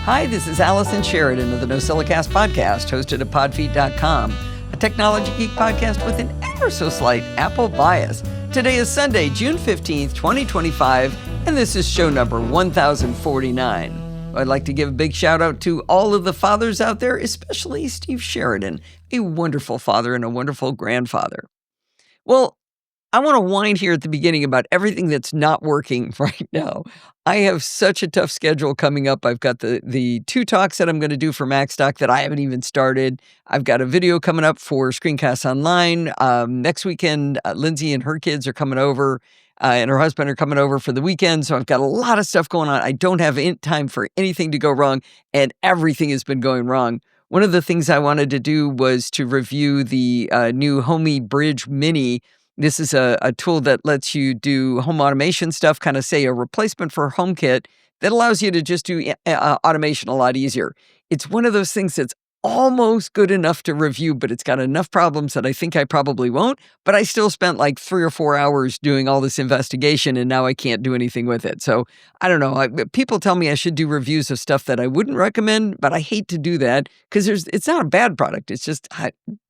Hi, this is Allison Sheridan of the No Silicast podcast, hosted at podfeet.com, a technology geek podcast with an ever so slight Apple bias. Today is Sunday, June 15th, 2025, and this is show number 1049. I'd like to give a big shout out to all of the fathers out there, especially Steve Sheridan, a wonderful father and a wonderful grandfather. Well, I want to whine here at the beginning about everything that's not working right now. I have such a tough schedule coming up. I've got the two talks that I'm going to do for Macstock that I haven't even started. I've got a video coming up for Screencasts Online. Next weekend, Lindsay and her kids are coming over, and her husband are coming over for the weekend. So I've got a lot of stuff going on. I don't have time for anything to go wrong, and everything has been going wrong. One of the things I wanted to do was to review the new Homey Bridge Mini. This is a tool that lets you do home automation stuff, kind of say a replacement for HomeKit that allows you to just do automation a lot easier. It's one of those things that's almost good enough to review, but it's got enough problems that I think I probably won't. But I still spent like 3 or 4 hours doing all this investigation, and now I can't do anything with it. So I don't know. People tell me I should do reviews of stuff that I wouldn't recommend, but I hate to do that because it's not a bad product. It's just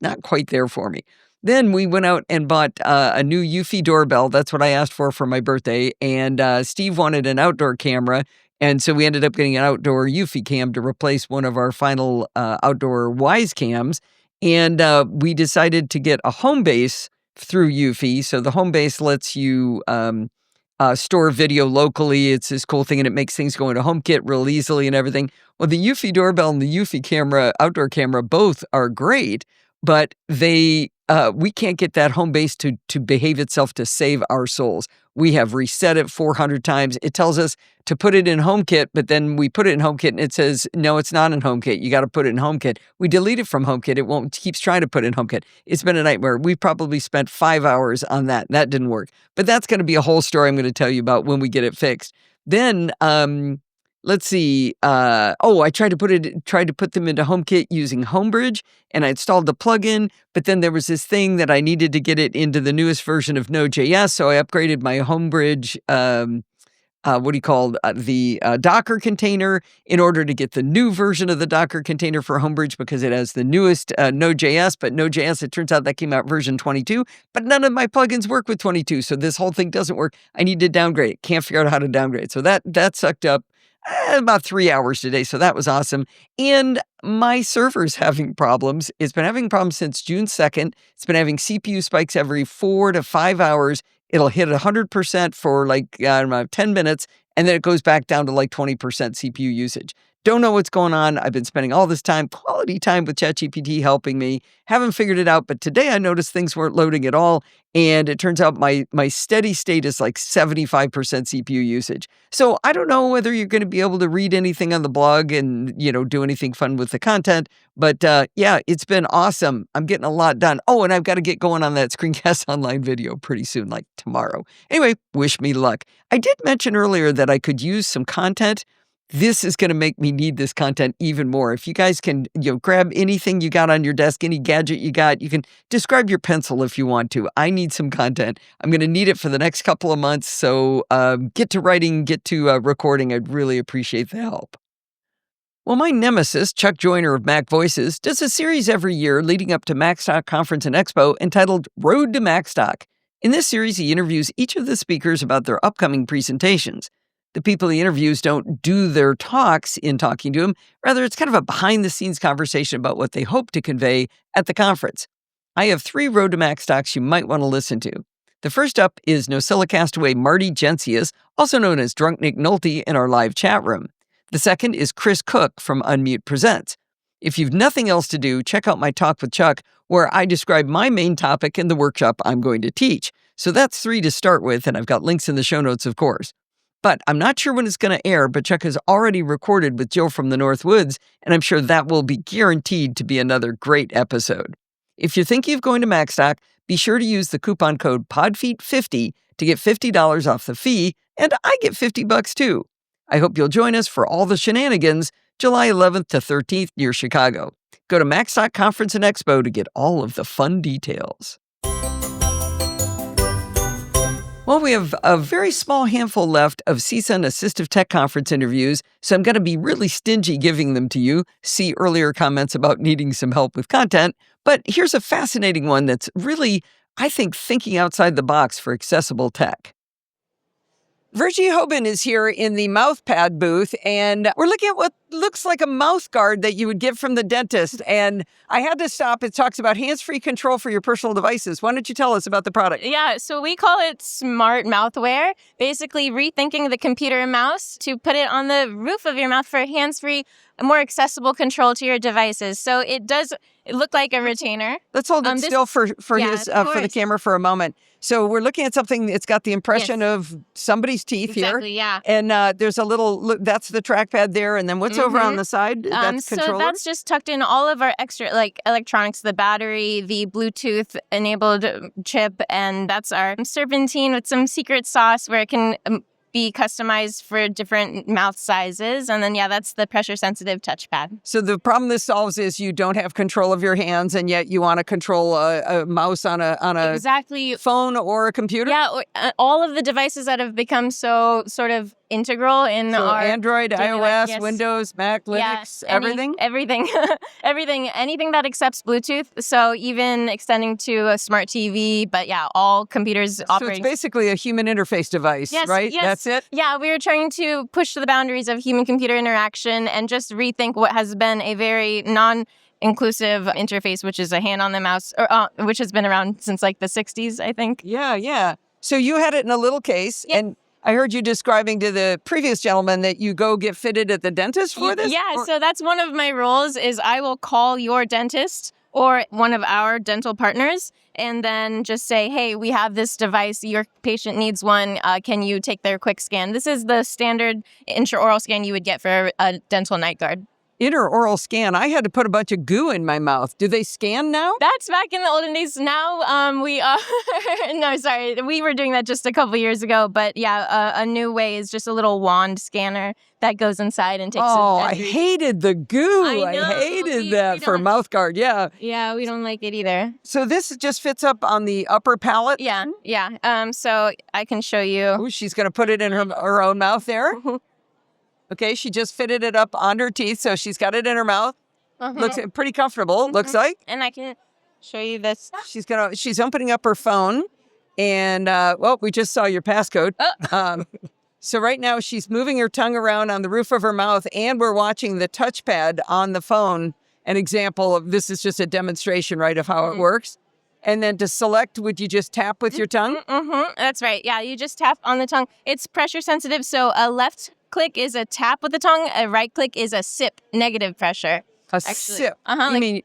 not quite there for me. Then we went out and bought a new Eufy doorbell. That's what I asked for my birthday. And Steve wanted an outdoor camera. And so we ended up getting an outdoor Eufy cam to replace one of our final outdoor Wise cams. And we decided to get a home base through Eufy. So the home base lets you store video locally. It's this cool thing, and it makes things go into HomeKit real easily and everything. Well, the Eufy doorbell and the Eufy camera, outdoor camera, both are great, but we can't get that home base to behave itself to save our souls. We have reset it 400 times. It tells us to put it in HomeKit, but then we put it in HomeKit and it says, no, it's not in HomeKit. You got to put it in HomeKit. We delete it from HomeKit. It keeps trying to put it in HomeKit. It's been a nightmare. We probably spent 5 hours on that. That didn't work. But that's going to be a whole story I'm going to tell you about when we get it fixed. Then, let's see. I tried to put them into HomeKit using Homey Bridge, and I installed the plugin. But then there was this thing that I needed to get it into the newest version of Node.js, so I upgraded my Homey Bridge. The Docker container in order to get the new version of the Docker container for Homey Bridge because it has the newest Node.js. But Node.js, it turns out that came out version 22. But none of my plugins work with 22, so this whole thing doesn't work. I need to downgrade it. Can't figure out how to downgrade. So that sucked up about 3 hours today, so that was awesome. And my server's having problems. It's been having problems since June 2nd. It's been having CPU spikes every 4 to 5 hours. It'll hit 100% for 10 minutes, and then it goes back down to 20% CPU usage. Don't know what's going on. I've been spending all this time, quality time with ChatGPT helping me. Haven't figured it out, but today I noticed things weren't loading at all, and it turns out my steady state is 75% CPU usage. So I don't know whether you're going to be able to read anything on the blog and, do anything fun with the content, but yeah, it's been awesome. I'm getting a lot done. Oh, and I've got to get going on that Screencast Online video pretty soon, like tomorrow. Anyway, wish me luck. I did mention earlier that I could use some content. This is going to make me need this content even more. If you guys can, grab anything you got on your desk, any gadget you got, you can describe your pencil if you want to. I need some content. I'm going to need it for the next couple of months. So get to writing, get to recording. I'd really appreciate the help. Well, my nemesis, Chuck Joyner of Mac Voices, does a series every year leading up to Macstock Conference and Expo entitled Road to Macstock. In this series, he interviews each of the speakers about their upcoming presentations. The people he interviews don't do their talks in talking to him. Rather, it's kind of a behind-the-scenes conversation about what they hope to convey at the conference. I have 3 Road to Macstocks you might want to listen to. The first up is No Silicast Marty Gencius, also known as Drunk Nick Nolte, in our live chat room. The second is Chris Cook from Unmute Presents. If you've nothing else to do, check out my talk with Chuck, where I describe my main topic in the workshop I'm going to teach. So that's 3 to start with, and I've got links in the show notes, of course. But I'm not sure when it's going to air, but Chuck has already recorded with Jill from the North Woods, and I'm sure that will be guaranteed to be another great episode. If you're thinking of going to Macstock, be sure to use the coupon code PODFEET50 to get $50 off the fee, and I get $50 too. I hope you'll join us for all the shenanigans, July 11th to 13th near Chicago. Go to Macstock Conference and Expo to get all of the fun details. Well, we have a very small handful left of CSUN Assistive Tech Conference interviews, so I'm going to be really stingy giving them to you. See earlier comments about needing some help with content. But here's a fascinating one that's really, I think, thinking outside the box for accessible tech. Virgie Hoban is here in the MouthPad booth, and we're looking at what looks like a mouth guard that you would get from the dentist. And I had to stop. It talks about hands-free control for your personal devices. Why don't you tell us about the product? Yeah, so we call it smart Mouthwear, basically rethinking the computer and mouse to put it on the roof of your mouth for hands-free, more accessible control to your devices. So it does look like a retainer. Let's hold it still for the camera for a moment. So we're looking at something that's got the impression of somebody's teeth exactly, here. Yeah. And there's a little, that's the trackpad there. And then what's over on the side? That's controller? So that's just tucked in all of our extra electronics, the battery, the Bluetooth enabled chip, and that's our serpentine with some secret sauce where it can be customized for different mouth sizes. And then, that's the pressure-sensitive touchpad. So the problem this solves is you don't have control of your hands, and yet you want to control a mouse on a exactly phone or a computer? Yeah, all of the devices that have become so sort of integral in our Android, iOS, Windows, Mac, Linux, everything? Everything. Anything that accepts Bluetooth. So even extending to a smart TV, but all computers operating. So it's basically a human interface device, right? Yes. That's it? Yeah, we were trying to push the boundaries of human-computer interaction and just rethink what has been a very inclusive interface, which is a hand on the mouse, which has been around since the 60s, I think. Yeah. So you had it in a little case, and I heard you describing to the previous gentleman that you go get fitted at the dentist for this? Yeah, so that's one of my roles is I will call your dentist or one of our dental partners and then just say, hey, we have this device. Your patient needs one. Can you take their quick scan? This is the standard intraoral scan you would get for a dental night guard. Intraoral scan. I had to put a bunch of goo in my mouth. Do they scan now? That's back in the olden days. Now we are... No, sorry. We were doing that just a couple years ago. But a new way is just a little wand scanner that goes inside and takes it. Oh, I hated the goo. I know. I hated that for mouth guard. Yeah. Yeah, we don't like it either. So this just fits up on the upper palate? Yeah. So I can show you. Ooh, she's going to put it in her own mouth there. Okay, she just fitted it up on her teeth, so she's got it in her mouth. Looks pretty comfortable, looks like. And I can show you this. She's opening up her phone, and we just saw your passcode. So right now she's moving her tongue around on the roof of her mouth, and we're watching the touchpad on the phone. An example of this is just a demonstration, right, of how it works. And then to select, would you just tap with your tongue? That's right. Yeah, you just tap on the tongue. It's pressure sensitive, so a left click is a tap with the tongue. A right click is a sip, negative pressure. Sip? You mean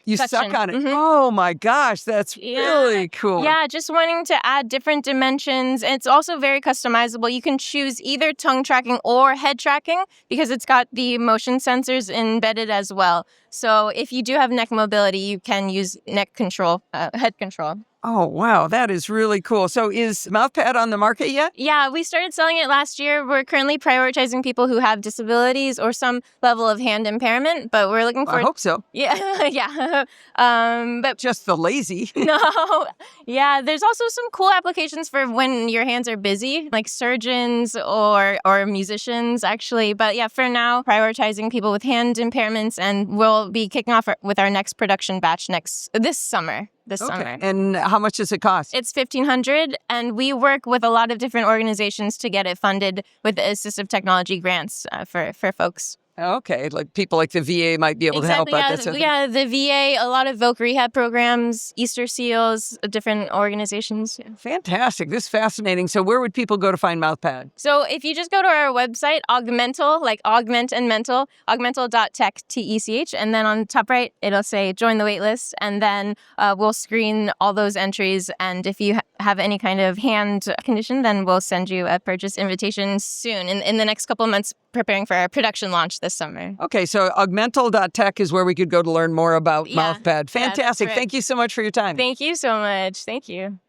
you suck on it? Oh my gosh, that's really cool. Yeah, just wanting to add different dimensions. It's also very customizable. You can choose either tongue tracking or head tracking because it's got the motion sensors embedded as well. So if you do have neck mobility, you can use neck control, head control. Oh, wow. That is really cool. So is MouthPad on the market yet? Yeah, we started selling it last year. We're currently prioritizing people who have disabilities or some level of hand impairment, but we're looking for... I hope so. Yeah. But just the lazy. No. Yeah, there's also some cool applications for when your hands are busy, like surgeons or musicians, actually. But for now, prioritizing people with hand impairments, and we'll be kicking off with our next production batch this summer. Summer. And how much does it cost? It's $1,500, and we work with a lot of different organizations to get it funded with assistive technology grants for folks. Okay, like people like the VA might be able to help out. The VA, a lot of voc rehab programs, Easter SEALs, different organizations. Yeah. Fantastic. This is fascinating. So where would people go to find MouthPad? So if you just go to our website, Augmental, like augment and mental, augmental.tech, TECH, and then on the top right, it'll say join the waitlist, and then we'll screen all those entries. And if you have any kind of hand condition, then we'll send you a purchase invitation soon in the next couple of months, preparing for our production launch this summer. Okay, so augmental.tech is where we could go to learn more about MouthPad. Fantastic. Yeah, right. Thank you so much for your time. Thank you so much. Thank you.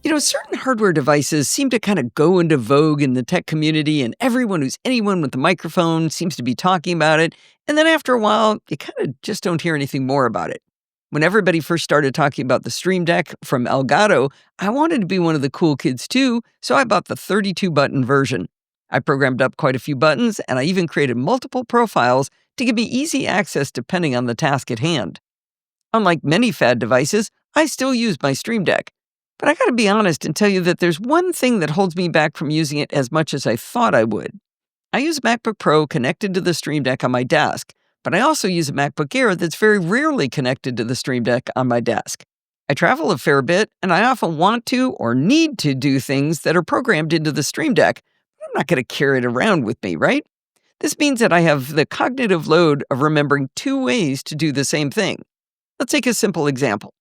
You know, certain hardware devices seem to kind of go into vogue in the tech community, and everyone who's anyone with a microphone seems to be talking about it. And then after a while, you kind of just don't hear anything more about it. When everybody first started talking about the Stream Deck from Elgato, I wanted to be one of the cool kids too, so I bought the 32-button version. I programmed up quite a few buttons, and I even created multiple profiles to give me easy access depending on the task at hand. Unlike many fad devices, I still use my Stream Deck. But I gotta be honest and tell you that there's one thing that holds me back from using it as much as I thought I would. I use a MacBook Pro connected to the Stream Deck on my desk, but I also use a MacBook Air that's very rarely connected to the Stream Deck on my desk. I travel a fair bit, and I often want to or need to do things that are programmed into the Stream Deck, but I'm not going to carry it around with me, right? This means that I have the cognitive load of remembering two ways to do the same thing. Let's take a simple example.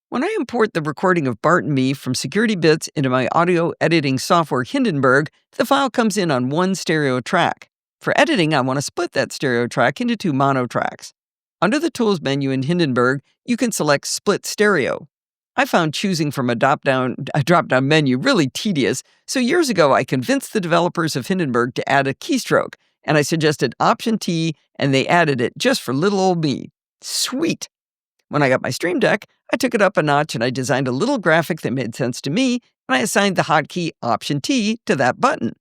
When I import the recording of Bart and me from security bits into my audio editing software Hindenburg, the file comes in on one stereo track. For editing, I want to split that stereo track into two mono tracks. Under the Tools menu in Hindenburg, you can select Split Stereo. I found choosing from a drop-down menu really tedious, so years ago I convinced the developers of Hindenburg to add a keystroke, and I suggested Option T, and they added it just for little old me. Sweet! When I got my Stream Deck, I took it up a notch and I designed a little graphic that made sense to me, and I assigned the hotkey Option T to that button.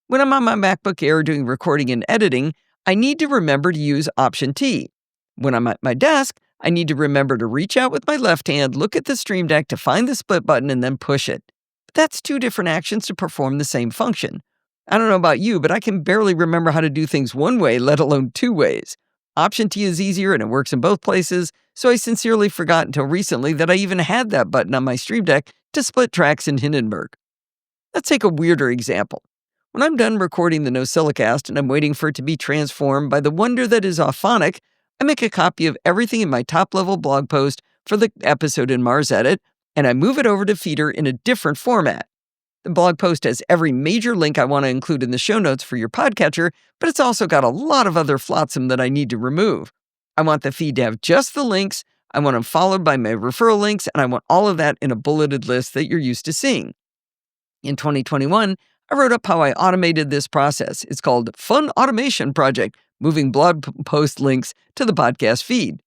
When I'm on my MacBook Air doing recording and editing, I need to remember to use Option T. When I'm at my desk, I need to remember to reach out with my left hand, look at the Stream Deck to find the split button, and then push it. But that's two different actions to perform the same function. I don't know about you, but I can barely remember how to do things one way, let alone two ways. Option T is easier and it works in both places, so I sincerely forgot until recently that I even had that button on my Stream Deck to split tracks in Hindenburg. Let's take a weirder example. When I'm done recording the No Silicast and I'm waiting for it to be transformed by the wonder that is Auphonic, I make a copy of everything in my top-level blog post for the episode in Mars Edit, and I move it over to Feeder in a different format. The blog post has every major link I want to include in the show notes for your podcatcher, but it's also got a lot of other flotsam that I need to remove. I want the feed to have just the links, I want them followed by my referral links, and I want all of that in a bulleted list that you're used to seeing. In 2021, I wrote up how I automated this process. It's called Fun Automation Project, moving blog post links to the podcast feed.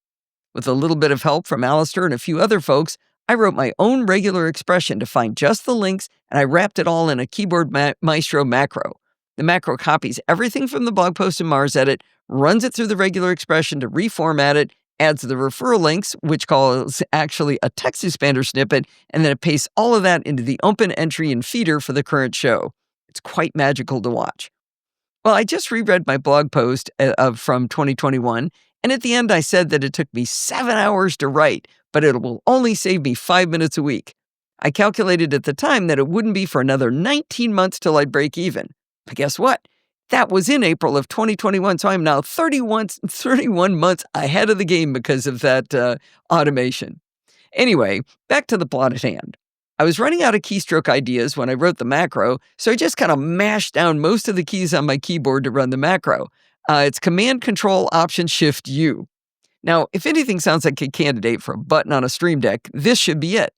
With a little bit of help from Alistair and a few other folks, I wrote my own regular expression to find just the links, and I wrapped it all in a Keyboard Maestro macro. The macro copies everything from the blog post in Mars Edit, runs it through the regular expression to reformat it, adds the referral links, which calls actually a text expander snippet, and then it pastes all of that into the open entry in Feeder for the current show. It's quite magical to watch. Well, I just reread my blog post from 2021, and at the end I said that it took me 7 hours to write, but it will only save me 5 minutes a week. I calculated at the time that it wouldn't be for another 19 months till I'd break even. But guess what? That was in April of 2021, so I'm now 31 months ahead of the game because of that automation. Anyway, back to the plot at hand. I was running out of keystroke ideas when I wrote the macro, so I just kind of mashed down most of the keys on my keyboard to run the macro. It's Command-Control-Option-Shift-U. Now, if anything sounds like a candidate for a button on a Stream Deck, this should be it.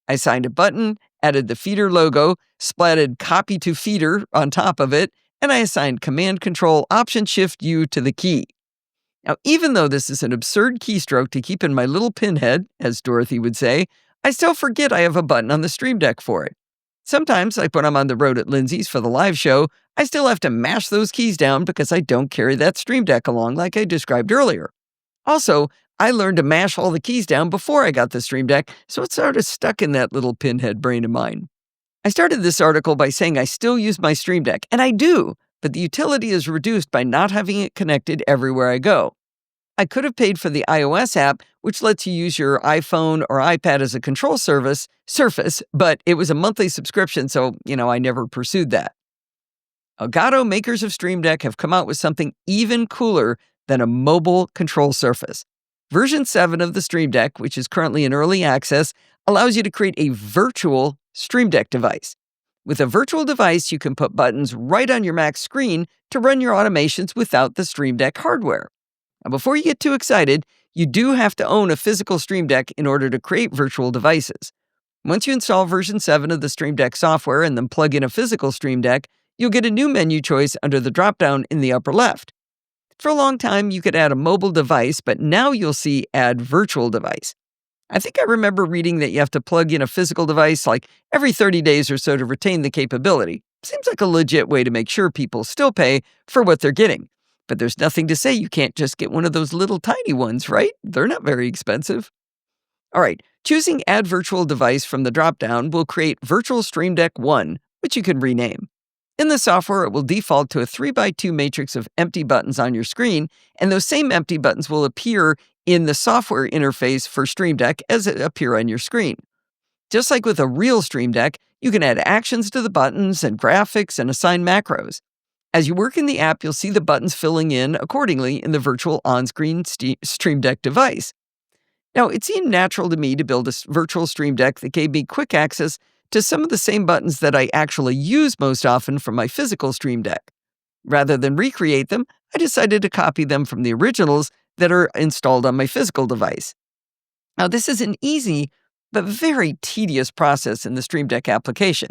I assigned a button, added the Feeder logo, splatted Copy to Feeder on top of it, and I assigned Command-Control-Option-Shift-U to the key. Now, even though this is an absurd keystroke to keep in my little pinhead, as Dorothy would say, I still forget I have a button on the Stream Deck for it. Sometimes, like when I'm on the road at Lindsay's for the live show, I still have to mash those keys down because I don't carry that Stream Deck along like I described earlier. Also, I learned to mash all the keys down before I got the Stream Deck, so it's sort of stuck in that little pinhead brain of mine. I started this article by saying I still use my Stream Deck, and I do, but the utility is reduced by not having it connected everywhere I go. I could have paid for the iOS app, which lets you use your iPhone or iPad as a control surface, but it was a monthly subscription, so, I never pursued that. Elgato, makers of Stream Deck, have come out with something even cooler than a mobile control surface. Version 7 of the Stream Deck, which is currently in early access, allows you to create a virtual Stream Deck device. With a virtual device, you can put buttons right on your Mac screen to run your automations without the Stream Deck hardware. Now, before you get too excited, you do have to own a physical Stream Deck in order to create virtual devices. Once you install version 7 of the Stream Deck software and then plug in a physical Stream Deck, you'll get a new menu choice under the drop-down in the upper left. For a long time, you could add a mobile device, but now you'll see Add Virtual Device. I think I remember reading that you have to plug in a physical device like every 30 days or so to retain the capability. Seems like a legit way to make sure people still pay for what they're getting. But there's nothing to say you can't just get one of those little tiny ones, right? They're not very expensive. All right, choosing Add Virtual Device from the dropdown will create Virtual Stream Deck 1, which you can rename. In the software, it will default to a 3x2 matrix of empty buttons on your screen, and those same empty buttons will appear in the software interface for Stream Deck as it appear on your screen. Just like with a real Stream Deck, you can add actions to the buttons and graphics and assign macros. As you work in the app, you'll see the buttons filling in accordingly in the virtual on-screen Stream Deck device. Now, it seemed natural to me to build a virtual Stream Deck that gave me quick access to some of the same buttons that I actually use most often from my physical Stream Deck. Rather than recreate them, I decided to copy them from the originals that are installed on my physical device. Now, this is an easy but very tedious process in the Stream Deck application.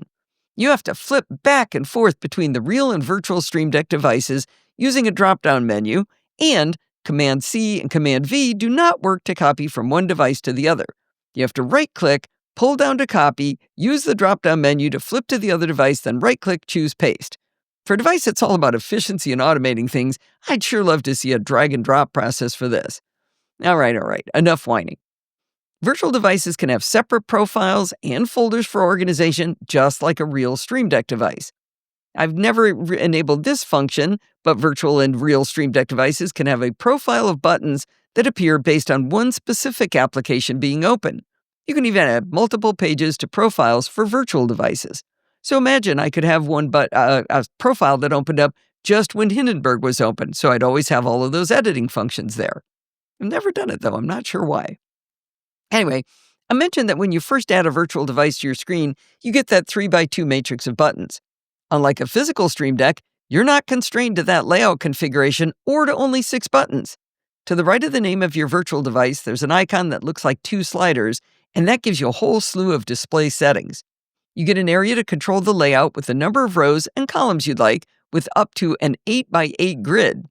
You have to flip back and forth between the real and virtual Stream Deck devices using a drop-down menu, and Command-C and Command-V do not work to copy from one device to the other. You have to right-click, pull down to copy, use the drop-down menu to flip to the other device, then right-click, choose Paste. For a device that's all about efficiency and automating things, I'd sure love to see a drag-and-drop process for this. All right, enough whining. Virtual devices can have separate profiles and folders for organization, just like a real Stream Deck device. I've never enabled this function, but virtual and real Stream Deck devices can have a profile of buttons that appear based on one specific application being open. You can even add multiple pages to profiles for virtual devices. So imagine I could have a profile that opened up just when Hindenburg was open, so I'd always have all of those editing functions there. I've never done it, though. I'm not sure why. Anyway, I mentioned that when you first add a virtual device to your screen, you get that 3x2 matrix of buttons. Unlike a physical Stream Deck, you're not constrained to that layout configuration or to only 6 buttons. To the right of the name of your virtual device, there's an icon that looks like 2 sliders, and that gives you a whole slew of display settings. You get an area to control the layout with the number of rows and columns you'd like, with up to an 8x8 grid.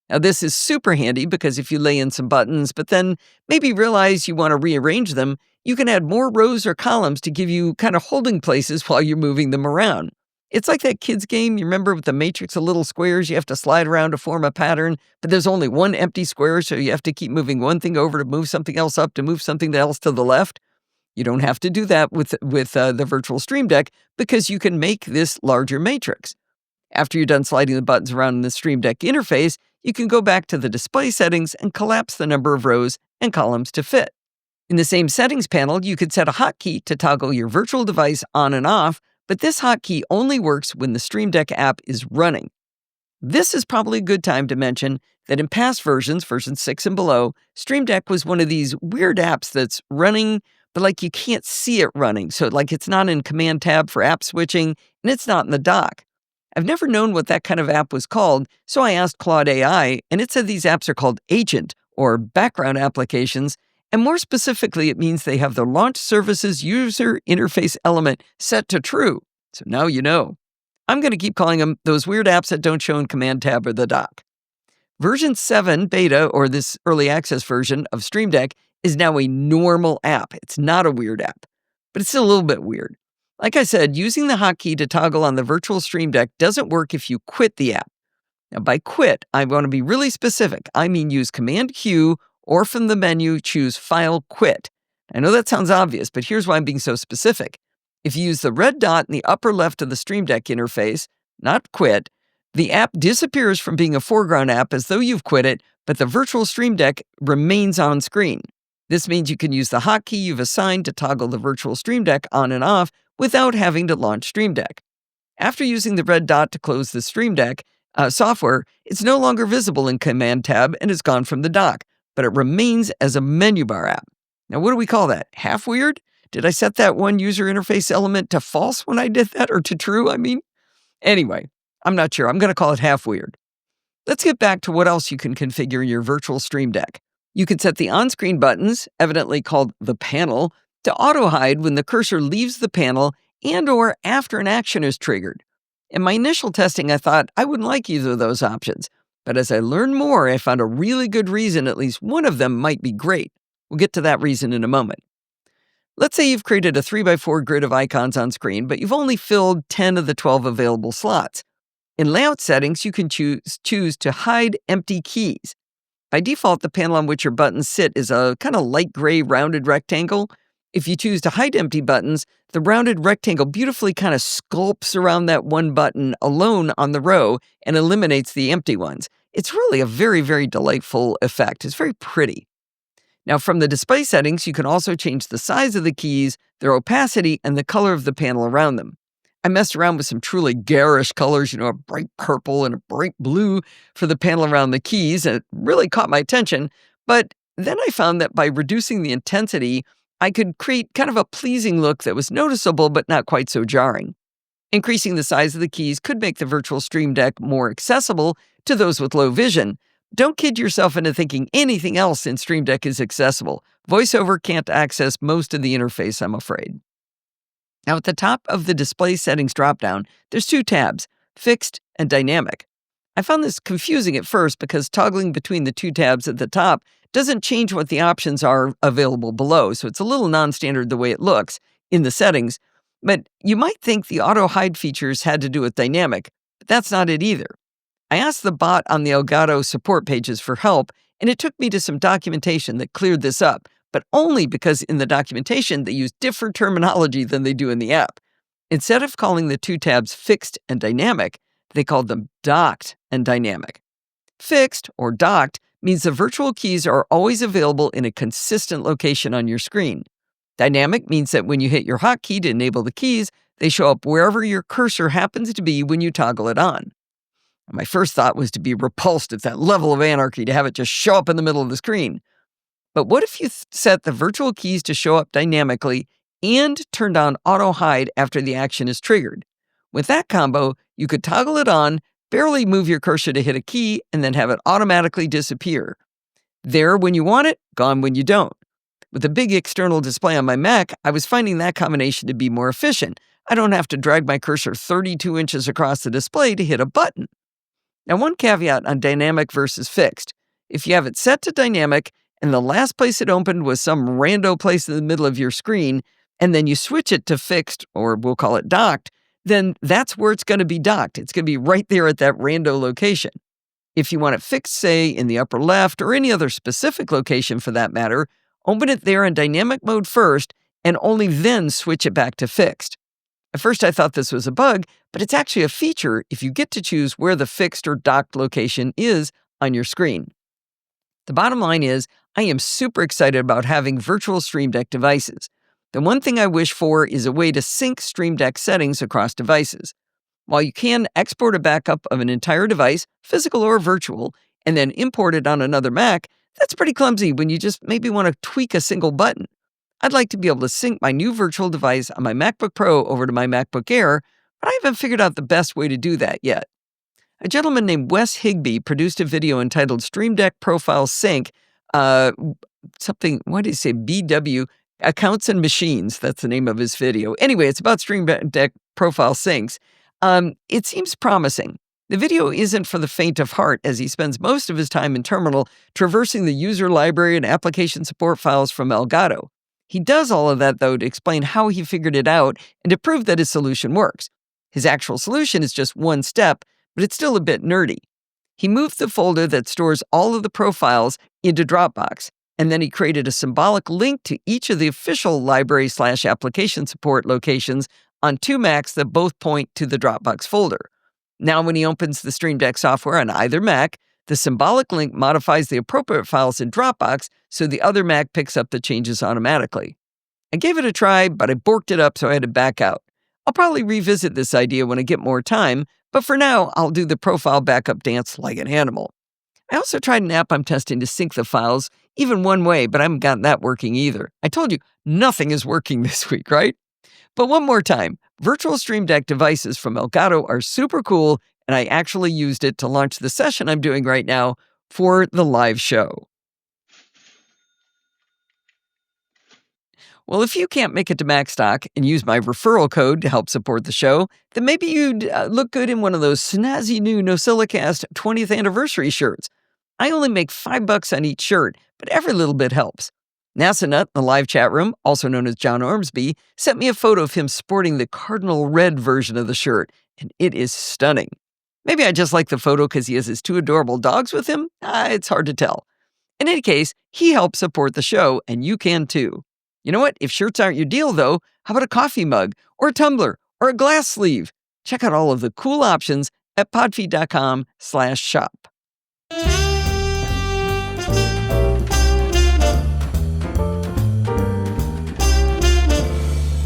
Now, this is super handy because if you lay in some buttons, but then maybe realize you want to rearrange them, you can add more rows or columns to give you kind of holding places while you're moving them around. It's like that kids game, you remember, with the matrix of little squares you have to slide around to form a pattern, but there's only one empty square, so you have to keep moving one thing over to move something else up to move something else to the left. You don't have to do that with the virtual Stream Deck because you can make this larger matrix. After you're done sliding the buttons around in the Stream Deck interface, you can go back to the display settings and collapse the number of rows and columns to fit. In the same settings panel, you could set a hotkey to toggle your virtual device on and off, but this hotkey only works when the Stream Deck app is running. This is probably a good time to mention that in past versions, version 6 and below, Stream Deck was one of these weird apps that's running, but like you can't see it running. So like it's not in Command Tab for app switching, and it's not in the dock. I've never known what that kind of app was called, so I asked Claude AI, and it said these apps are called agent or background applications, and more specifically, it means they have the launch services user interface element set to true. So now you know. I'm going to keep calling them those weird apps that don't show in Command Tab or the dock. Version 7 beta, or this early access version of Stream Deck, is now a normal app. It's not a weird app, but it's still a little bit weird. Like I said, using the hotkey to toggle on the virtual Stream Deck doesn't work if you quit the app. Now, by quit, I want to be really specific. I mean use Command Q or from the menu, choose File Quit. I know that sounds obvious, but here's why I'm being so specific. If you use the red dot in the upper left of the Stream Deck interface, not quit, the app disappears from being a foreground app as though you've quit it, but the virtual Stream Deck remains on screen. This means you can use the hotkey you've assigned to toggle the virtual Stream Deck on and off without having to launch Stream Deck. After using the red dot to close the Stream Deck software, it's no longer visible in Command Tab and is gone from the dock, but it remains as a menu bar app. Now, what do we call that? Half weird? Did I set that one user interface element to false when I did that, or to true, I mean? Anyway, I'm not sure. I'm going to call it half weird. Let's get back to what else you can configure in your virtual Stream Deck. You can set the on-screen buttons, evidently called the panel, to auto-hide when the cursor leaves the panel and or after an action is triggered. In my initial testing, I thought I wouldn't like either of those options, but as I learned more, I found a really good reason at least one of them might be great. We'll get to that reason in a moment. Let's say you've created a 3x4 grid of icons on screen, but you've only filled 10 of the 12 available slots. In layout settings, you can choose to hide empty keys. By default, the panel on which your buttons sit is a kind of light gray rounded rectangle. If you choose to hide empty buttons, the rounded rectangle beautifully kind of sculpts around that one button alone on the row and eliminates the empty ones. It's really a very, very delightful effect. It's very pretty. Now, from the display settings, you can also change the size of the keys, their opacity, and the color of the panel around them. I messed around with some truly garish colors, a bright purple and a bright blue for the panel around the keys, and it really caught my attention. But then I found that by reducing the intensity, I could create kind of a pleasing look that was noticeable but not quite so jarring. Increasing the size of the keys could make the virtual Stream Deck more accessible to those with low vision. Don't kid yourself into thinking anything else in Stream Deck is accessible. VoiceOver can't access most of the interface, I'm afraid. Now, at the top of the display settings dropdown, there's two tabs, Fixed and Dynamic. I found this confusing at first because toggling between the two tabs at the top doesn't change what the options are available below, so it's a little non-standard the way it looks in the settings. But you might think the auto hide features had to do with Dynamic, but that's not it either. I asked the bot on the Elgato support pages for help, and it took me to some documentation that cleared this up, but only because in the documentation they use different terminology than they do in the app. Instead of calling the two tabs Fixed and Dynamic, they called them Docked and Dynamic. Fixed, or docked, means the virtual keys are always available in a consistent location on your screen. Dynamic means that when you hit your hotkey to enable the keys, they show up wherever your cursor happens to be when you toggle it on. My first thought was to be repulsed at that level of anarchy to have it just show up in the middle of the screen. But what if you set the virtual keys to show up dynamically and turned on auto hide after the action is triggered? With that combo, you could toggle it on, barely move your cursor to hit a key, and then have it automatically disappear. There when you want it, gone when you don't. With a big external display on my Mac, I was finding that combination to be more efficient. I don't have to drag my cursor 32 inches across the display to hit a button. Now, one caveat on dynamic versus fixed. If you have it set to dynamic and the last place it opened was some rando place in the middle of your screen, and then you switch it to fixed, or we'll call it docked, then that's where it's going to be docked. It's going to be right there at that rando location. If you want it fixed, say, in the upper left or any other specific location for that matter, open it there in dynamic mode first and only then switch it back to fixed. At first, I thought this was a bug, but it's actually a feature if you get to choose where the fixed or docked location is on your screen. The bottom line is, I am super excited about having virtual Stream Deck devices. The one thing I wish for is a way to sync Stream Deck settings across devices. While you can export a backup of an entire device, physical or virtual, and then import it on another Mac, that's pretty clumsy when you just maybe want to tweak a single button. I'd like to be able to sync my new virtual device on my MacBook Pro over to my MacBook Air, but I haven't figured out the best way to do that yet. A gentleman named Wes Higbee produced a video entitled Stream Deck Profile Sync, BW, Accounts and Machines. That's the name of his video. Anyway, it's about Stream Deck Profile Syncs. It seems promising. The video isn't for the faint of heart, as he spends most of his time in Terminal traversing the user library and application support files from Elgato. He does all of that, though, to explain how he figured it out and to prove that his solution works. His actual solution is just one step, but it's still a bit nerdy. He moved the folder that stores all of the profiles into Dropbox, and then he created a symbolic link to each of the official library/application support locations on two Macs that both point to the Dropbox folder. Now, when he opens the Stream Deck software on either Mac, the symbolic link modifies the appropriate files in Dropbox so the other Mac picks up the changes automatically. I gave it a try, but I borked it up, so I had to back out. I'll probably revisit this idea when I get more time, but for now, I'll do the profile backup dance like an animal. I also tried an app I'm testing to sync the files, even one way, but I haven't gotten that working either. I told you, nothing is working this week, right? But one more time, virtual Stream Deck devices from Elgato are super cool, and I actually used it to launch the session I'm doing right now for the live show. Well, if you can't make it to Macstock and use my referral code to help support the show, then maybe you'd look good in one of those snazzy new No Silicast 20th anniversary shirts. I only make $5 on each shirt, but every little bit helps. NASA Nut in the live chat room, also known as John Ormsby, sent me a photo of him sporting the cardinal red version of the shirt, and it is stunning. Maybe I just like the photo because he has his 2 adorable dogs with him. It's hard to tell. In any case, he helps support the show, and you can too. You know what? If shirts aren't your deal, though, how about a coffee mug, or a tumbler, or a glass sleeve? Check out all of the cool options at podfeed.com/shop.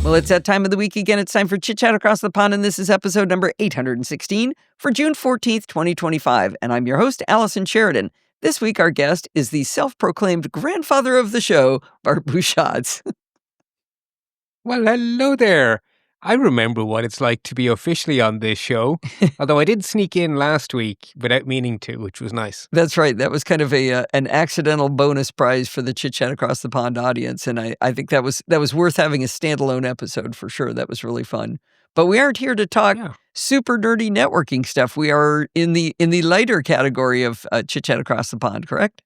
Well, it's that time of the week again. It's time for Chit Chat Across the Pond, and this is episode number 816 for June 14th, 2025. And I'm your host, Allison Sheridan. This week, our guest is the self-proclaimed grandfather of the show, Bart Busschots. Well, hello there. I remember what it's like to be officially on this show, although I did sneak in last week without meaning to, which was nice. That's right. That was kind of an accidental bonus prize for the Chit Chat Across the Pond audience, and I think that was worth having a standalone episode for sure. That was really fun. But we aren't here to talk super nerdy networking stuff. We are in the lighter category of Chit Chat Across the Pond, correct?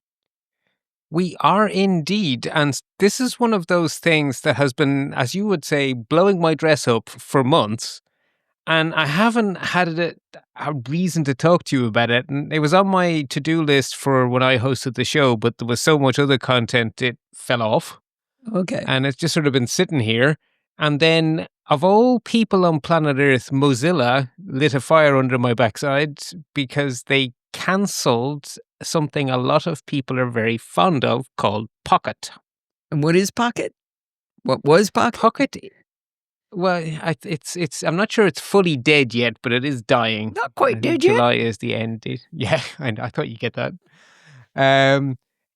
We are indeed, and this is one of those things that has been, as you would say, blowing my dress up for months, and I haven't had a reason to talk to you about it. And it was on my to-do list for when I hosted the show, but there was so much other content, it fell off. Okay. And it's just sort of been sitting here. And then, of all people on planet Earth, Mozilla lit a fire under my backside because they cancelled something a lot of people are very fond of called Pocket. And what is Pocket? What was Pocket? Pocket, well, it's. I'm not sure it's fully dead yet, but it is dying. Not quite dead yet. July is the end date. Yeah, I thought you'd get that.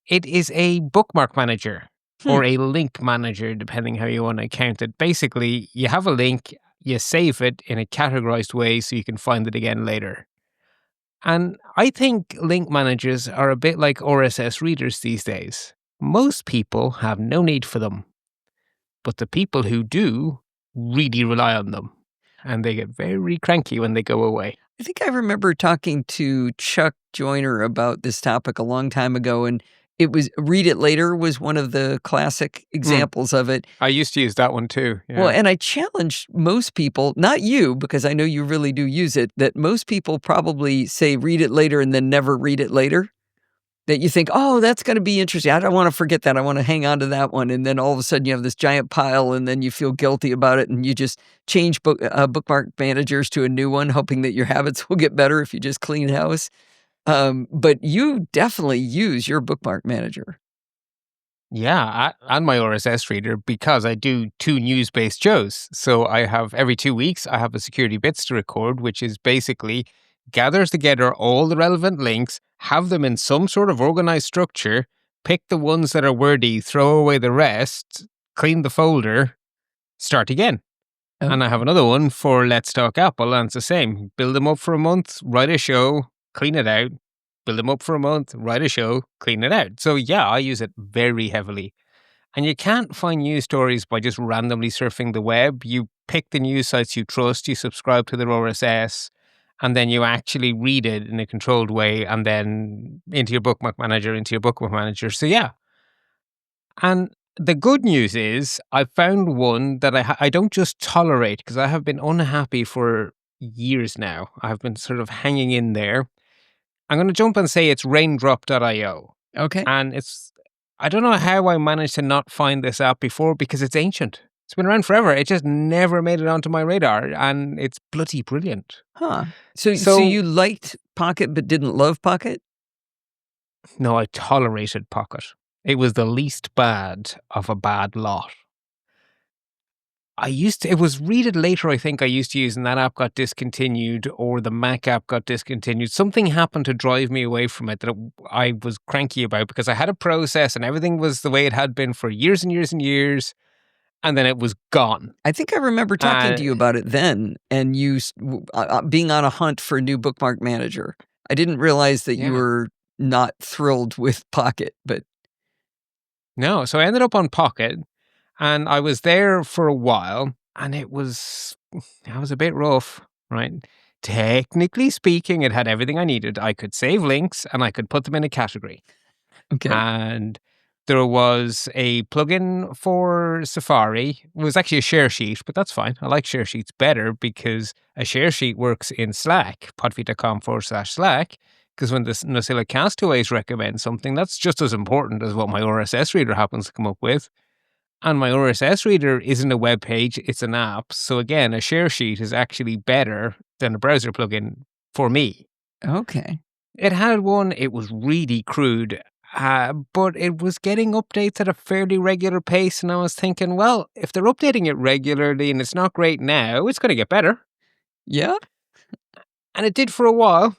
It is a bookmark manager or a link manager, depending how you want to count it. Basically, you have a link, you save it in a categorized way so you can find it again later. And I think link managers are a bit like RSS readers these days. Most people have no need for them, but the people who do really rely on them, and they get very cranky when they go away. I think I remember talking to Chuck Joyner about this topic a long time ago, and it was Read It Later was one of the classic examples of it. I used to use that one too. Yeah. Well, and I challenged most people, not you, because I know you really do use it, that most people probably say read it later and then never read it later. That you think, oh, that's going to be interesting. I don't want to forget that. I want to hang on to that one. And then all of a sudden you have this giant pile and then you feel guilty about it and you just change bookmark managers to a new one, hoping that your habits will get better if you just clean house. But you definitely use your bookmark manager. Yeah, and my RSS reader, because I do 2 news-based shows. So I have every 2 weeks, I have a security bits to record, which is basically gathers together all the relevant links, have them in some sort of organized structure, pick the ones that are wordy, throw away the rest, clean the folder, start again. Oh. And I have another one for Let's Talk Apple, and it's the same. Build them up for a month, write a show, clean it out, build them up for a month, write a show, clean it out. So yeah, I use it very heavily. And you can't find news stories by just randomly surfing the web. You pick the news sites you trust, you subscribe to their RSS, and then you actually read it in a controlled way and then into your bookmark manager. So yeah. And the good news is I found one that I don't just tolerate, because I have been unhappy for years now. I've been sort of hanging in there. I'm going to jump and say it's raindrop.io. Okay. And I don't know how I managed to not find this app before, because it's ancient. It's been around forever. It just never made it onto my radar, and it's bloody brilliant. Huh. So you liked Pocket but didn't love Pocket? No, I tolerated Pocket. It was the least bad of a bad lot. It was Read It Later, I think I used to use, and that app got discontinued, or the Mac app got discontinued. Something happened to drive me away from it that I was cranky about, because I had a process and everything was the way it had been for years and years and years, and then it was gone. I think I remember talking to you about it then, and you being on a hunt for a new bookmark manager. I didn't realize that you were not thrilled with Pocket, but... No, so I ended up on Pocket, and I was there for a while, and it was a bit rough, right? Technically speaking, it had everything I needed. I could save links, and I could put them in a category. Okay. And There was a plugin for Safari. It was actually a share sheet, but that's fine. I like share sheets better because a share sheet works in Slack, podfeet.com/Slack, because when the No Silicast always recommends something, that's just as important as what my RSS reader happens to come up with. And my RSS reader isn't a web page, it's an app. So again, a share sheet is actually better than a browser plugin for me. Okay. It had one, it was really crude. But it was getting updates at a fairly regular pace, and I was thinking, well, if they're updating it regularly and it's not great now, it's going to get better. Yeah? And it did for a while.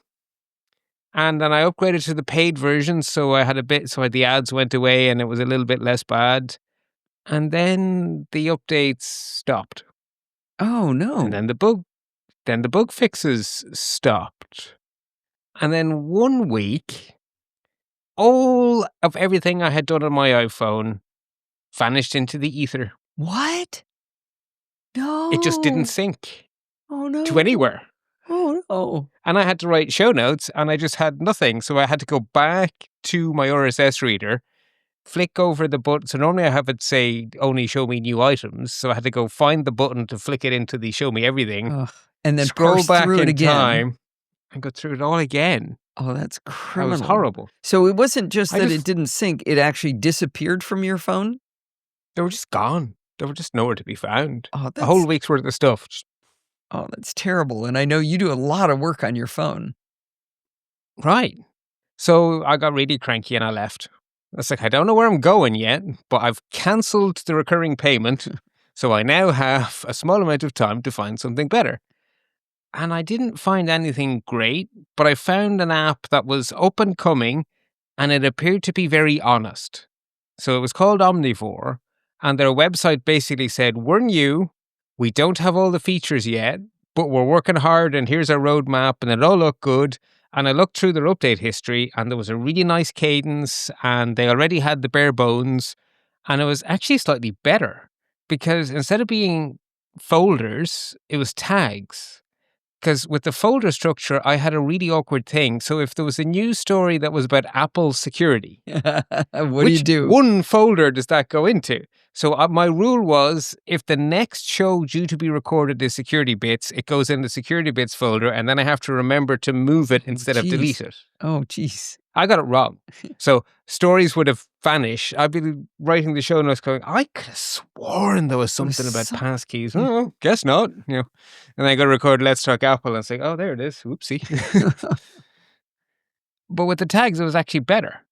And then I upgraded to the paid version, so the ads went away and it was a little bit less bad. And then the updates stopped. Oh, no. And then the bug fixes stopped. And then one week, all of everything I had done on my iPhone vanished into the ether. What? No. It just didn't sync Oh, no. to anywhere. Oh, no. And I had to write show notes, and I just had nothing. So I had to go back to my RSS reader, flick over the button. So normally I have it say, only show me new items. So I had to go find the button to flick it into the show me everything. Ugh. And then scroll parse back through in it again. time and go through it all again. Oh, that's That criminal. was horrible. So it wasn't just I that just- it didn't sync, it actually disappeared from your phone? They were just gone. They were just nowhere to be found. Oh, A whole week's worth of stuff. that's terrible. And I know you do a lot of work on your phone. Right. So I got really cranky and I left. It's like, I don't know where I'm going yet, but I've cancelled the recurring payment. So I now have a small amount of time to find something better. And I didn't find anything great, but I found an app that was up and coming and it appeared to be very honest. So it was called Omnivore, and their website basically said, we're new, we don't have all the features yet, but we're working hard and here's our roadmap and it all looked good. And I looked through their update history and there was a really nice cadence and they already had the bare bones. And it was actually slightly better because instead of being folders, it was tags. Because with the folder structure, I had a really awkward thing. So if there was a news story that was about Apple security, What do you do? One folder does that go into? So my rule was, if the next show due to be recorded is security bits, it goes in the security bits folder, and then I have to remember to move it instead of delete it. Oh, jeez. I got it wrong. So stories would have vanished. I'd be writing the show notes going, I could have sworn there was something about passkeys. Oh, guess not. You know, and I got to record Let's Talk Apple and say, oh, there it is. Whoopsie. But with the tags, it was actually better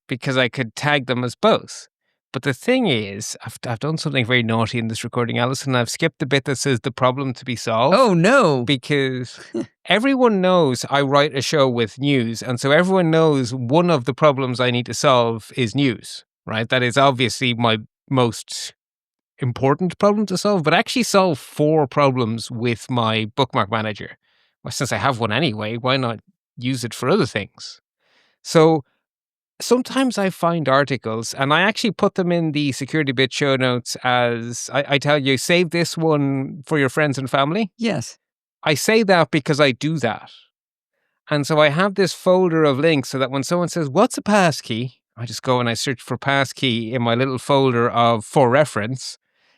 because I could tag them as both. But the thing is, I've done something very naughty in this recording, Alison. I've skipped the bit that says the problem to be solved. Oh, no. Because everyone knows I write a show with news. And so everyone knows one of the problems I need to solve is news, right? That is obviously my most important problem to solve, but I actually solve 4 problems with my Bookmark manager. Well, since I have one anyway, why not use it for other things? So sometimes I find articles and I actually put them in the security bit show notes as I tell you, save this one for your friends and family. Yes. I say that because I do that. And so I have this folder of links so that when someone says, what's a passkey? I just go and I search for passkey in my little folder for reference.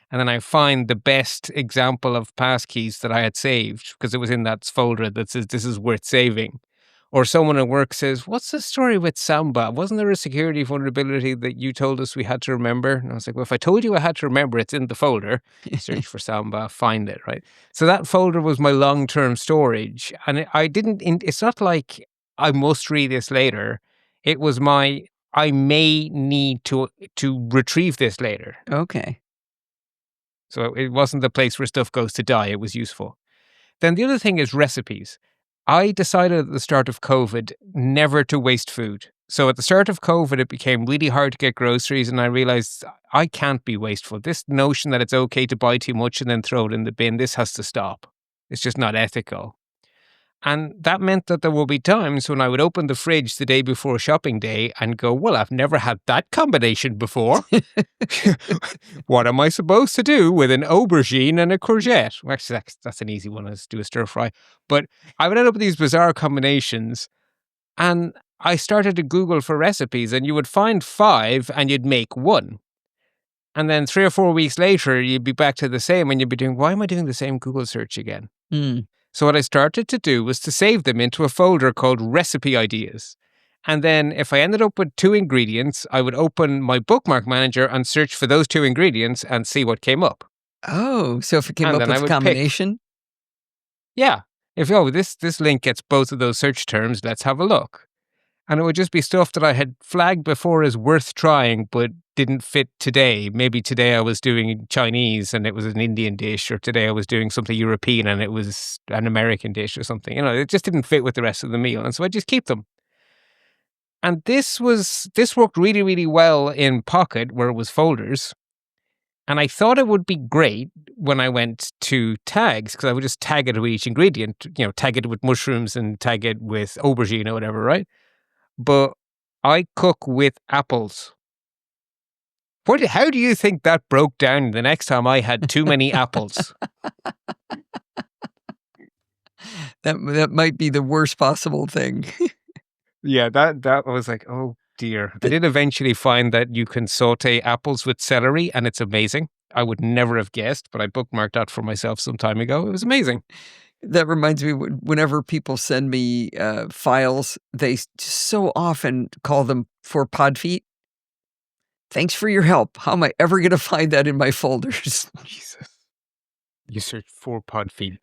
And then I find the best example of passkeys that I had saved because it was in that folder that says this is worth saving. Or someone at work says, what's the story with Samba? Wasn't there a security vulnerability that you told us we had to remember? And I was like, well, if I told you I had to remember, it's in the folder. Search for Samba, find it, right? So that folder was my long-term storage. And it's not like I must read this later. It was I may need to retrieve this later. Okay. So it wasn't the place where stuff goes to die. It was useful. Then the other thing is recipes. I decided at the start of COVID never to waste food. So at the start of COVID, it became really hard to get groceries, and I realized I can't be wasteful. This notion that it's okay to buy too much and then throw it in the bin, this has to stop. It's just not ethical. And that meant that there will be times when I would open the fridge the day before shopping day and go, well, I've never had that combination before. What am I supposed to do with an aubergine and a courgette? Well, actually, that's an easy one. Let's do a stir fry. But I would end up with these bizarre combinations. And I started to Google for recipes, and you would find 5 and you'd make 1. And then 3 or 4 weeks later, you'd be back to the same, and you'd be doing, why am I doing the same Google search again? So what I started to do was to save them into a folder called recipe ideas. And then if I ended up with 2 ingredients, I would open my bookmark manager and search for those 2 ingredients and see what came up. Oh, so if it came And up then with I a would combination? Yeah. If, this link gets both of those search terms, let's have a look. And it would just be stuff that I had flagged before as worth trying, but didn't fit today. Maybe today I was doing Chinese and it was an Indian dish, or today I was doing something European and it was an American dish or something. It just didn't fit with the rest of the meal. And so I just keep them. And this worked really, really well in Pocket, where it was folders. And I thought it would be great when I went to tags, because I would just tag it with each ingredient, tag it with mushrooms and tag it with aubergine or whatever, right? But I cook with apples. How do you think that broke down the next time I had too many apples? That might be the worst possible thing. Yeah, that was like, oh dear. I did eventually find that you can saute apples with celery, and it's amazing. I would never have guessed, but I bookmarked that for myself some time ago. It was amazing. That reminds me, whenever people send me files, they so often call them for pod feet. Thanks for your help. How am I ever going to find that in my folders? Jesus. You search for pod feet.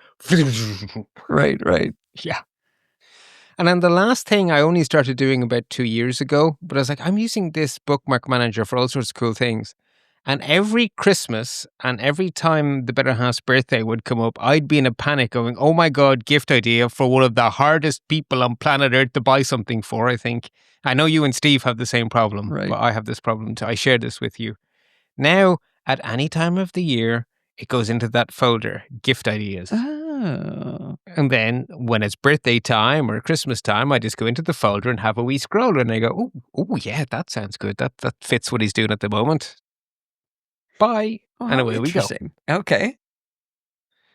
Right. Yeah. And then the last thing I only started doing about 2 years ago, but I was like, I'm using this bookmark manager for all sorts of cool things. And every Christmas and every time the Better Half's birthday would come up, I'd be in a panic going, oh my God, gift idea for one of the hardest people on planet Earth to buy something for, I think. I know you and Steve have the same problem, right. But I have this problem too. I share this with you. Now, at any time of the year, it goes into that folder, gift ideas. Oh. And then when it's birthday time or Christmas time, I just go into the folder and have a wee scroll, and I go, oh yeah, that sounds good. That fits what he's doing at the moment. Bye. And away we go. Okay.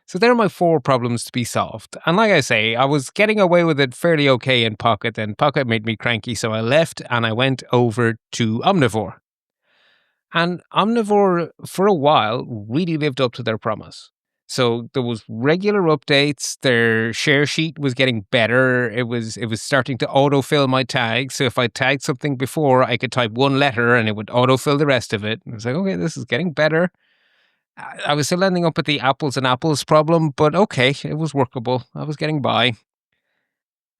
So there are my 4 problems to be solved. And like I say, I was getting away with it fairly okay in Pocket. Then Pocket made me cranky, so I left and I went over to Omnivore. And Omnivore, for a while, really lived up to their promise. So there was regular updates. Their share sheet was getting better. It was starting to autofill my tags. So if I tagged something before, I could type 1 letter and it would autofill the rest of it. I was like, okay, this is getting better. I was still ending up with the apples and apples problem, but okay, it was workable. I was getting by.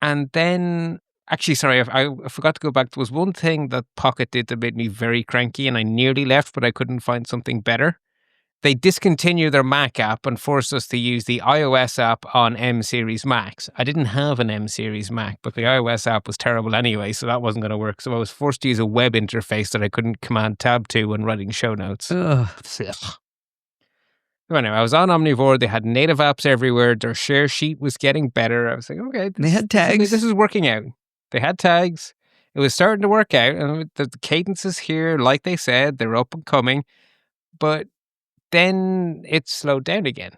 And then, actually, sorry, I forgot to go back. There was one thing that Pocket did that made me very cranky, and I nearly left, but I couldn't find something better. They discontinued their Mac app and forced us to use the iOS app on M Series Macs. I didn't have an M Series Mac, but the iOS app was terrible anyway, so that wasn't going to work. So I was forced to use a web interface that I couldn't Command Tab to when writing show notes. Ugh. So anyway, I was on Omnivore. They had native apps everywhere. Their share sheet was getting better. I was like, okay. They had tags. This is working out. They had tags. It was starting to work out. And the cadences here, like they said, they're up and coming. But then it slowed down again.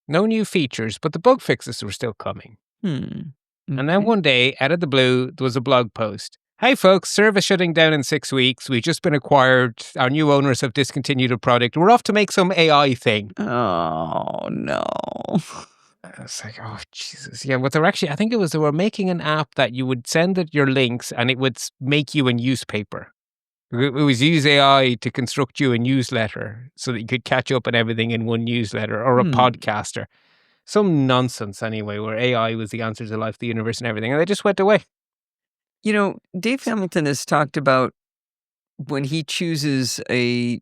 No new features, but the bug fixes were still coming. Okay. And then one day, out of the blue, there was a blog post. Hey folks, service shutting down in 6 weeks. We've just been acquired. Our new owners have discontinued a product. We're off to make some AI thing. Oh, no. I was like, oh, Jesus. Yeah, what I think they were making an app that you would send it your links and it would make you a newspaper. It was use AI to construct you a newsletter so that you could catch up on everything in one newsletter, or a podcaster. Some nonsense anyway, where AI was the answer to life, the universe, and everything. And they just went away. Dave Hamilton has talked about when he chooses a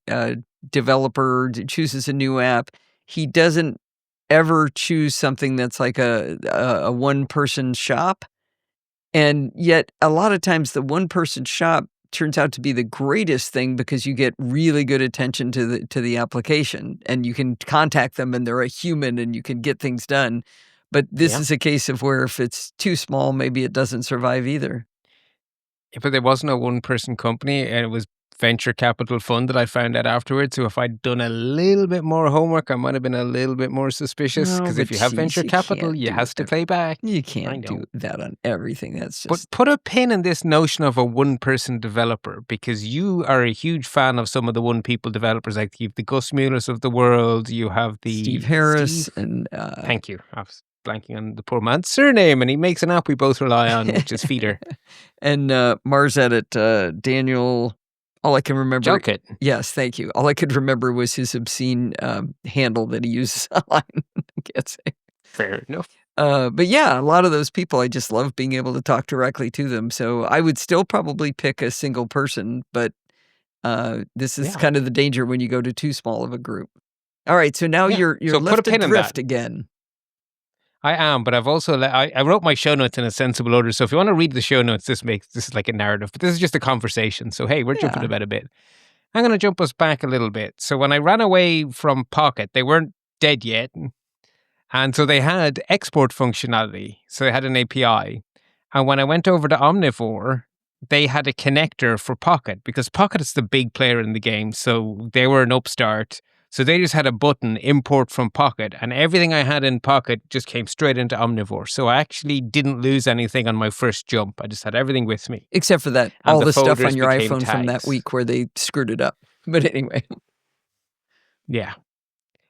developer, chooses a new app, he doesn't ever choose something that's like a one-person shop. And yet, a lot of times, the one-person shop turns out to be the greatest thing because you get really good attention to the application, and you can contact them, and they're a human, and you can get things done. But this is a case of where if it's too small, maybe it doesn't survive either. Yeah, but there wasn't a one-person company, and it was venture capital fund that I found out afterwards. So if I'd done a little bit more homework, I might have been a little bit more suspicious. Because if you have venture capital, you has to pay back. You can't do that on everything. That's just... But put a pin in this notion of a one-person developer, because you are a huge fan of some of the one-people developers. Like you have the Gus Muellers of the world. You have the... Steve Harris and... Thank you. I was blanking on the poor man's surname, and he makes an app we both rely on, which is Feeder. And Mars Edit, Daniel... All I can remember... Jalkut. Yes, thank you. All I could remember was his obscene handle that he uses online. I can't say. Fair enough. But yeah, a lot of those people, I just love being able to talk directly to them. So I would still probably pick a single person, but this is kind of the danger when you go to too small of a group. All right, so now you're so left adrift again. I am, but I've also I wrote my show notes in a sensible order. So if you want to read the show notes, this is like a narrative, but this is just a conversation. So hey, we're jumping about a bit. I'm going to jump us back a little bit. So when I ran away from Pocket, they weren't dead yet, and so they had export functionality. So they had an API, and when I went over to Omnivore, they had a connector for Pocket because Pocket is the big player in the game. So they were an upstart. So they just had a button, import from Pocket, and everything I had in Pocket just came straight into Omnivore. So I actually didn't lose anything on my first jump. I just had everything with me. Except for that, all the stuff on your iPhone from that week where they screwed it up. But anyway. Yeah.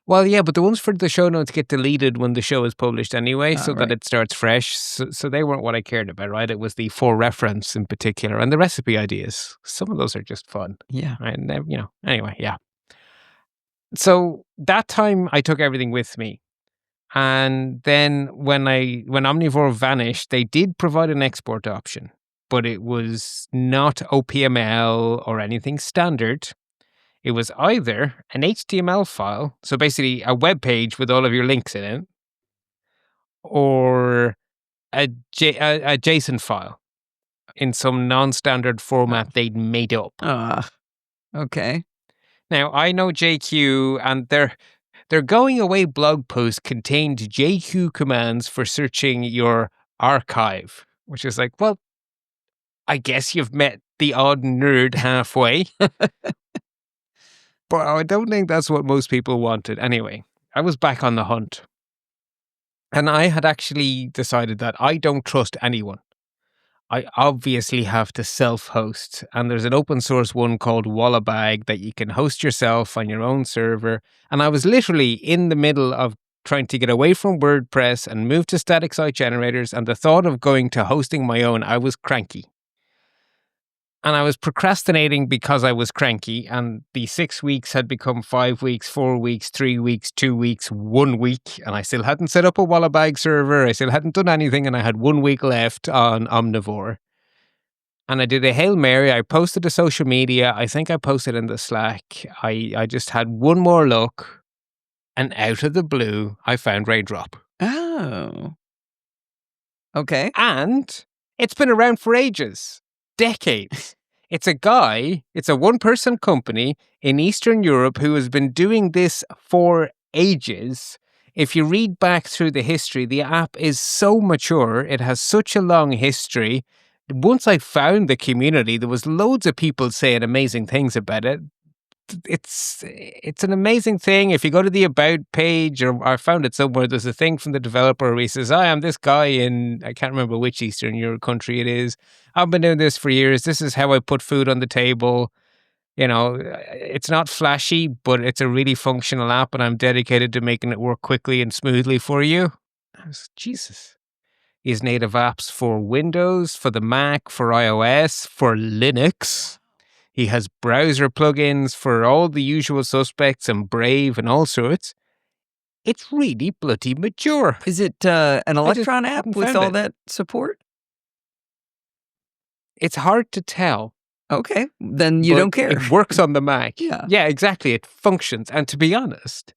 Well, yeah, but the ones for the show notes get deleted when the show is published anyway, so that it starts fresh. So they weren't what I cared about, right? It was the for reference in particular and the recipe ideas. Some of those are just fun. Yeah. And, anyway, yeah. So that time I took everything with me. And then when Omnivore vanished, they did provide an export option, but it was not OPML or anything standard. It was either an HTML file, so basically a web page with all of your links in it, or a JSON file in some non-standard format they'd made up. Okay. Now, I know JQ, and their going away blog post contained JQ commands for searching your archive, which is like, well, I guess you've met the odd nerd halfway. But I don't think that's what most people wanted. Anyway, I was back on the hunt. And I had actually decided that I don't trust anyone. I obviously have to self-host, and there's an open source one called Wallabag that you can host yourself on your own server. And I was literally in the middle of trying to get away from WordPress and move to static site generators, and the thought of going to hosting my own, I was cranky. And I was procrastinating because I was cranky, and the 6 weeks had become 5 weeks, 4 weeks, 3 weeks, 2 weeks, 1 week, and I still hadn't set up a Wallabag server. I still hadn't done anything, and I had 1 week left on Omnivore. And I did a Hail Mary. I posted to social media. I think I posted in the Slack. I just had one more look, and out of the blue, I found Raindrop. Oh. Okay. And it's been around for ages. Decades. It's a one-person company in Eastern Europe who has been doing this for ages. If you read back through the history, the app is so mature. It has such a long history. Once I found the community, there was loads of people saying amazing things about it. It's an amazing thing. If you go to the About page, or I found it somewhere, there's a thing from the developer where he says, I am this guy in, I can't remember which Eastern Europe country it is. I've been doing this for years. This is how I put food on the table. It's not flashy, but it's a really functional app, and I'm dedicated to making it work quickly and smoothly for you. I was, Jesus. He has native apps for Windows, for the Mac, for iOS, for Linux. He has browser plugins for all the usual suspects and Brave and all sorts. It's really bloody mature. Is it an Electron app with all that support? It's hard to tell. Okay, then you don't care. It works on the Mac. Yeah, exactly. It functions. And to be honest,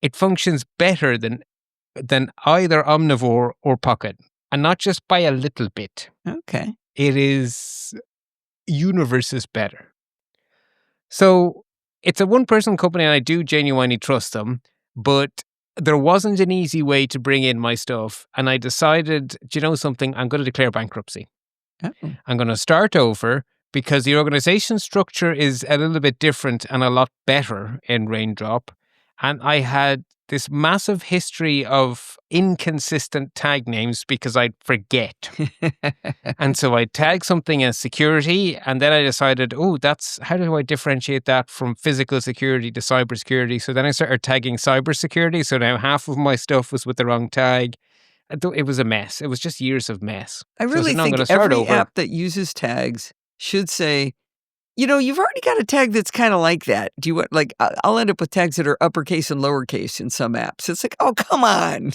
it functions better than either Omnivore or Pocket. And not just by a little bit. Okay. It is... universe is better. So it's a one-person company, and I do genuinely trust them, but there wasn't an easy way to bring in my stuff, and I decided, do you know something? I'm going to declare bankruptcy. Uh-oh. I'm going to start over, because the organization structure is a little bit different and a lot better in Raindrop. And I had this massive history of inconsistent tag names because I'd forget. And so I tag something as security, and then I decided, how do I differentiate that from physical security to cybersecurity? So then I started tagging cybersecurity. So now half of my stuff was with the wrong tag. It was a mess. It was just years of mess. I really think every app that uses tags should say, you've already got a tag that's kind of like that. Do you want, I'll end up with tags that are uppercase and lowercase in some apps. It's like, oh, come on.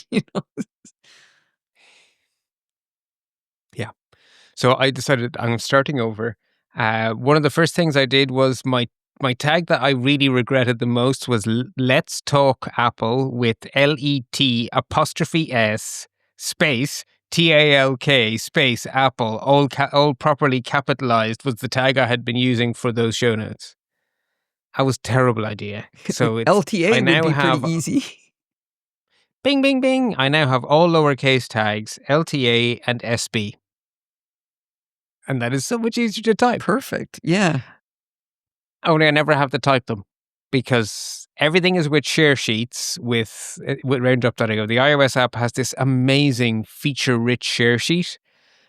Yeah. So I decided I'm starting over. One of the first things I did was my tag that I really regretted the most was Let's Talk Apple with LET'(S) space TALK space Apple, all properly capitalized, was the tag I had been using for those show notes. That was a terrible idea. So LTA would be pretty easy. Bing, bing, bing. I now have all lowercase tags, LTA and SB. And that is so much easier to type. Perfect. Yeah. Only I never have to type them because everything is with share sheets with Raindrop.io. The iOS app has this amazing feature-rich share sheet.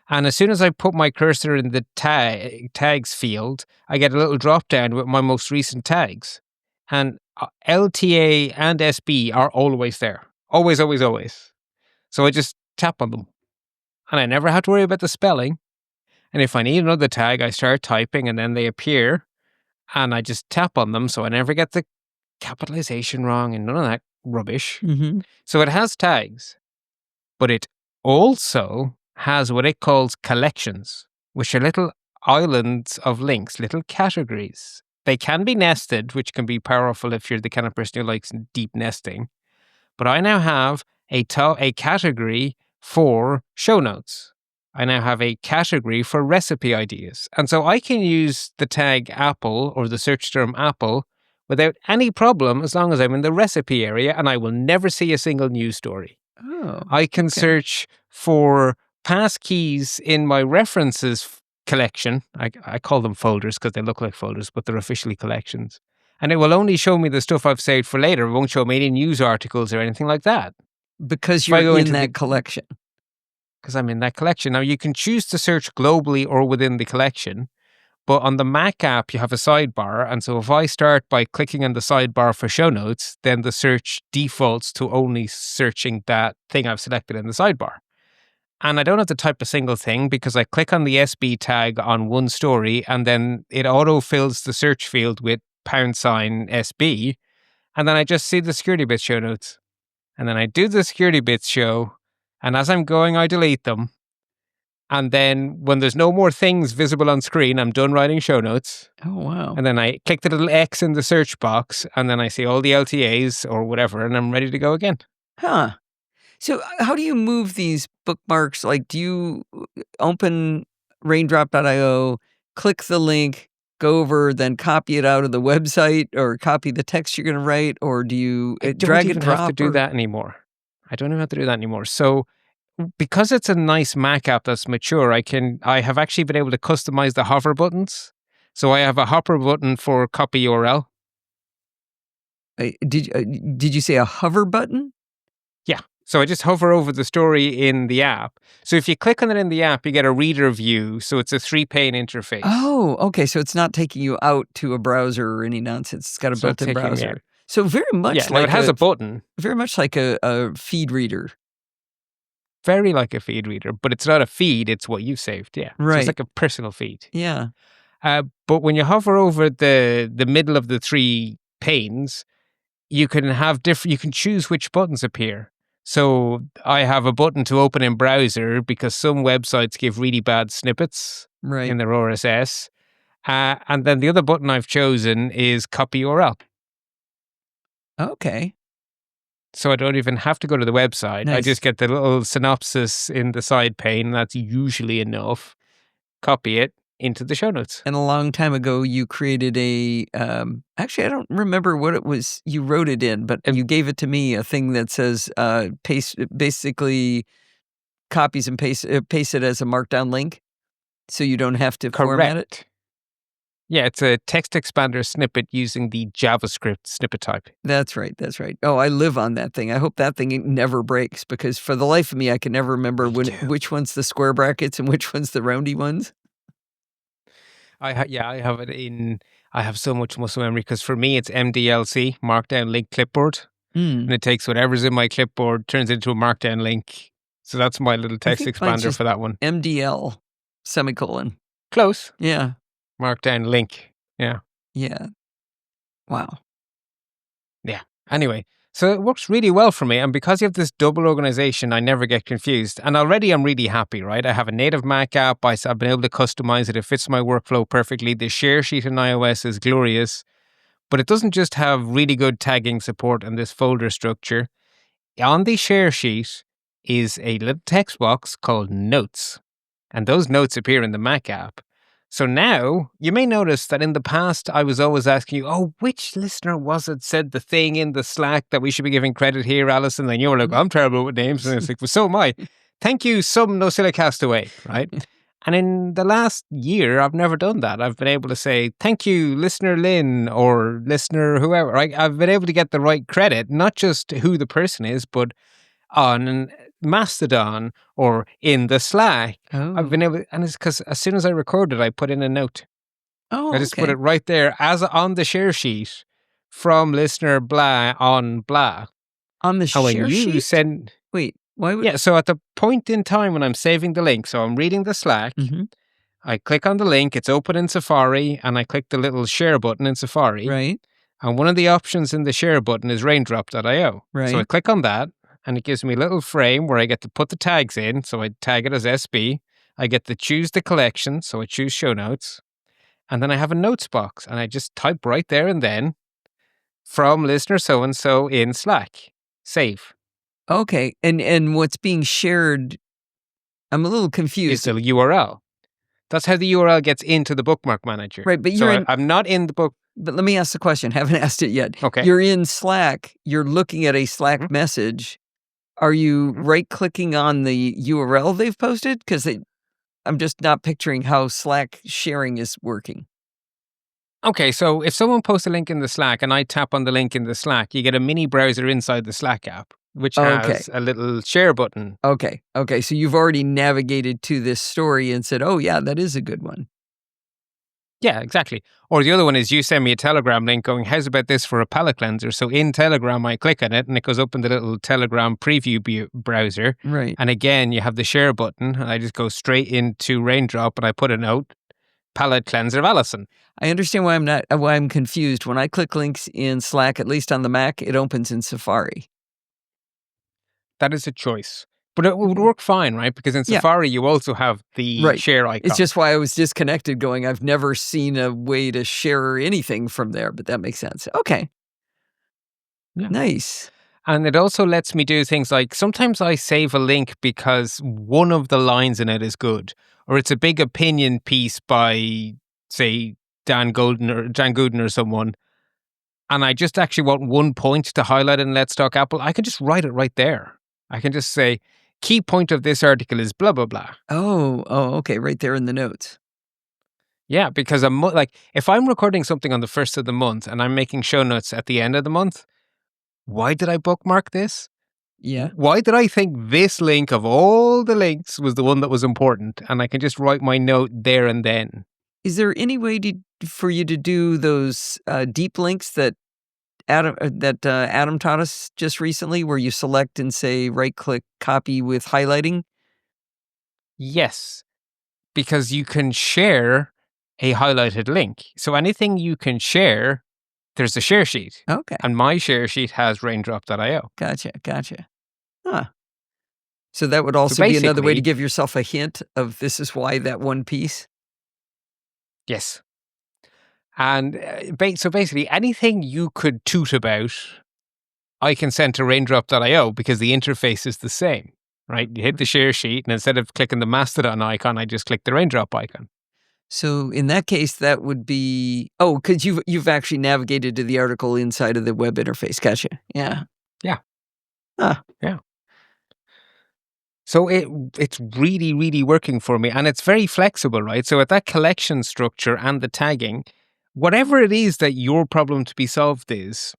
And as soon as I put my cursor in the tags field, I get a little drop-down with my most recent tags. And LTA and SB are always there. Always, always, always. So I just tap on them. And I never have to worry about the spelling. And if I need another tag, I start typing and then they appear. And I just tap on them so I never get the capitalization wrong and none of that rubbish. Mm-hmm. So it has tags, but it also has what it calls collections, which are little islands of links, little categories. They can be nested, which can be powerful if you're the kind of person who likes deep nesting. But I now have a category for show notes. I now have a category for recipe ideas. And so I can use the tag Apple or the search term Apple without any problem as long as I'm in the recipe area and I will never see a single news story. Oh, I can search for passkeys in my references collection. I call them folders because they look like folders, but they're officially collections. And it will only show me the stuff I've saved for later. It won't show me any news articles or anything like that. Because you're in that collection. Because I'm in that collection. Now, you can choose to search globally or within the collection, but on the Mac app, you have a sidebar. And so if I start by clicking on the sidebar for show notes, then the search defaults to only searching that thing I've selected in the sidebar. And I don't have to type a single thing because I click on the SB tag on one story and then it auto-fills the search field with #SB. And then I just see the security bits show notes. And then I do the security bits show. And as I'm going, I delete them. And then when there's no more things visible on screen, I'm done writing show notes. Oh, wow. And then I click the little X in the search box, and then I see all the LTAs or whatever, and I'm ready to go again. Huh. So how do you move these bookmarks? Like, do you open raindrop.io, click the link, go over, then copy it out of the website or copy the text you're going to write? Or do you drag and drop? I don't even have to do that anymore. I don't even have to do that anymore. So because it's a nice Mac app that's mature, I have actually been able to customize the hover buttons. So I have a hover button for copy URL. Did you say a hover button? Yeah. So I just hover over the story in the app. So if you click on it in the app, you get a reader view. So it's a 3-pane interface. Oh, okay. So it's not taking you out to a browser or any nonsense. It's got a built-in browser. Yeah. So very much like it has a button. Very much like a feed reader. Very like a feed reader, but it's not a feed, it's what you've saved, yeah. Right. So it's like a personal feed. Yeah. But when you hover over the middle of the 3 panes, you can choose which buttons appear. So I have a button to open in browser because some websites give really bad snippets in their RSS. And then the other button I've chosen is copy URL. Okay. So I don't even have to go to the website. Nice. I just get the little synopsis in the side pane. And that's usually enough. Copy it into the show notes. And a long time ago, you created actually, I don't remember what it was you wrote it in, but you gave it to me, a thing that says basically copies and paste it as a markdown link. So you don't have to format it. Yeah, it's a text expander snippet using the JavaScript snippet type. That's right. That's right. Oh, I live on that thing. I hope that thing never breaks because for the life of me, I can never remember which one's the square brackets and which one's the roundy ones. I have it in. I have so much muscle memory because for me it's MDLC, Markdown Link Clipboard, and it takes whatever's in my clipboard, turns into a Markdown link. So that's my little text expander for that one. MDL semicolon. Close. Yeah. Markdown link. Yeah. Yeah. Wow. Yeah. Anyway, so it works really well for me. And because you have this double organization, I never get confused. And already I'm really happy, right? I have a native Mac app. I've been able to customize it. It fits my workflow perfectly. The share sheet in iOS is glorious. But it doesn't just have really good tagging support and this folder structure. On the share sheet is a little text box called Notes. And those notes appear in the Mac app. So now, you may notice that in the past, I was always asking you, which listener was it said the thing in the Slack that we should be giving credit here, Alison? And you were like, I'm terrible with names. And it's like, well, so am I. Thank you, some No Silicast away, right? And in the last year, I've never done that. I've been able to say, thank you, listener Lynn or listener whoever, right? I've been able to get the right credit, not just who the person is, but on Mastodon or in the Slack. I've been able, and it's because as soon as I recorded, I put in a note. I just put it right there as on the share sheet from listener blah on blah. On the share sheet? Send. Wait, why would? Yeah, so at the point in time when I'm saving the link, so I'm reading the Slack, I click on the link, it's open in Safari, and I click the little share button in Safari. Right. And one of the options in the share button is raindrop.io. Right. So I click on that. And it gives me a little frame where I get to put the tags in. So I tag it as SB. I get to choose the collection. So I choose show notes. And then I have a notes box. And I just type right there and then from listener so-and-so in Slack. Save. Okay. And what's being shared, I'm a little confused. Is the URL. That's how the URL gets into the bookmark manager. Right, but I'm not in the book. But let me ask the question. Haven't asked it yet. Okay. You're in Slack. You're looking at a Slack message. Are you right-clicking on the URL they've posted? Because I'm just not picturing how Slack sharing is working. Okay, so if someone posts a link in the Slack and I tap on the link in the Slack, you get a mini browser inside the Slack app, which has a little share button. Okay. So you've already navigated to this story and said, oh, yeah, that is a good one. Yeah, exactly. Or the other one is you send me a Telegram link going, how's about this for a palette cleanser? So in Telegram, I click on it and it goes up in the little Telegram preview browser. Right. And again, you have the share button and I just go straight into Raindrop and I put a note, palette cleanser of Alison. I understand why I'm confused. When I click links in Slack, at least on the Mac, it opens in Safari. That is a choice. But it would work fine, right? Because in Safari, you also have the share icon. It's just why I was disconnected going, I've never seen a way to share anything from there, but that makes sense. Okay. Yeah. Nice. And it also lets me do things like sometimes I save a link because one of the lines in it is good, or it's a big opinion piece by, say, Jan Gooden or someone, and I just actually want one point to highlight in Let's Talk Apple. I can just write it right there. I can just say, key point of this article is blah, blah, blah. Oh, okay. Right there in the notes. Yeah, because if I'm recording something on the 1st of the month and I'm making show notes at the end of the month, why did I bookmark this? Yeah. Why did I think this link of all the links was the one that was important? And I can just write my note there and then. Is there any way for you to do those deep links that Adam taught us just recently, where you select and say right-click copy with highlighting? Yes, because you can share a highlighted link. So anything you can share, there's a share sheet. Okay. And my share sheet has raindrop.io. Gotcha. Huh. So that would also be another way to give yourself a hint of this is why that one piece? Yes. And so basically, anything you could toot about, I can send to raindrop.io because the interface is the same, right? You hit the share sheet, and instead of clicking the Mastodon icon, I just click the raindrop icon. So in that case, that would be because you've actually navigated to the article inside of the web interface. Gotcha. Yeah. Yeah. So it's really, really working for me, and it's very flexible, right? So at that collection structure and the tagging, whatever it is that your problem to be solved is,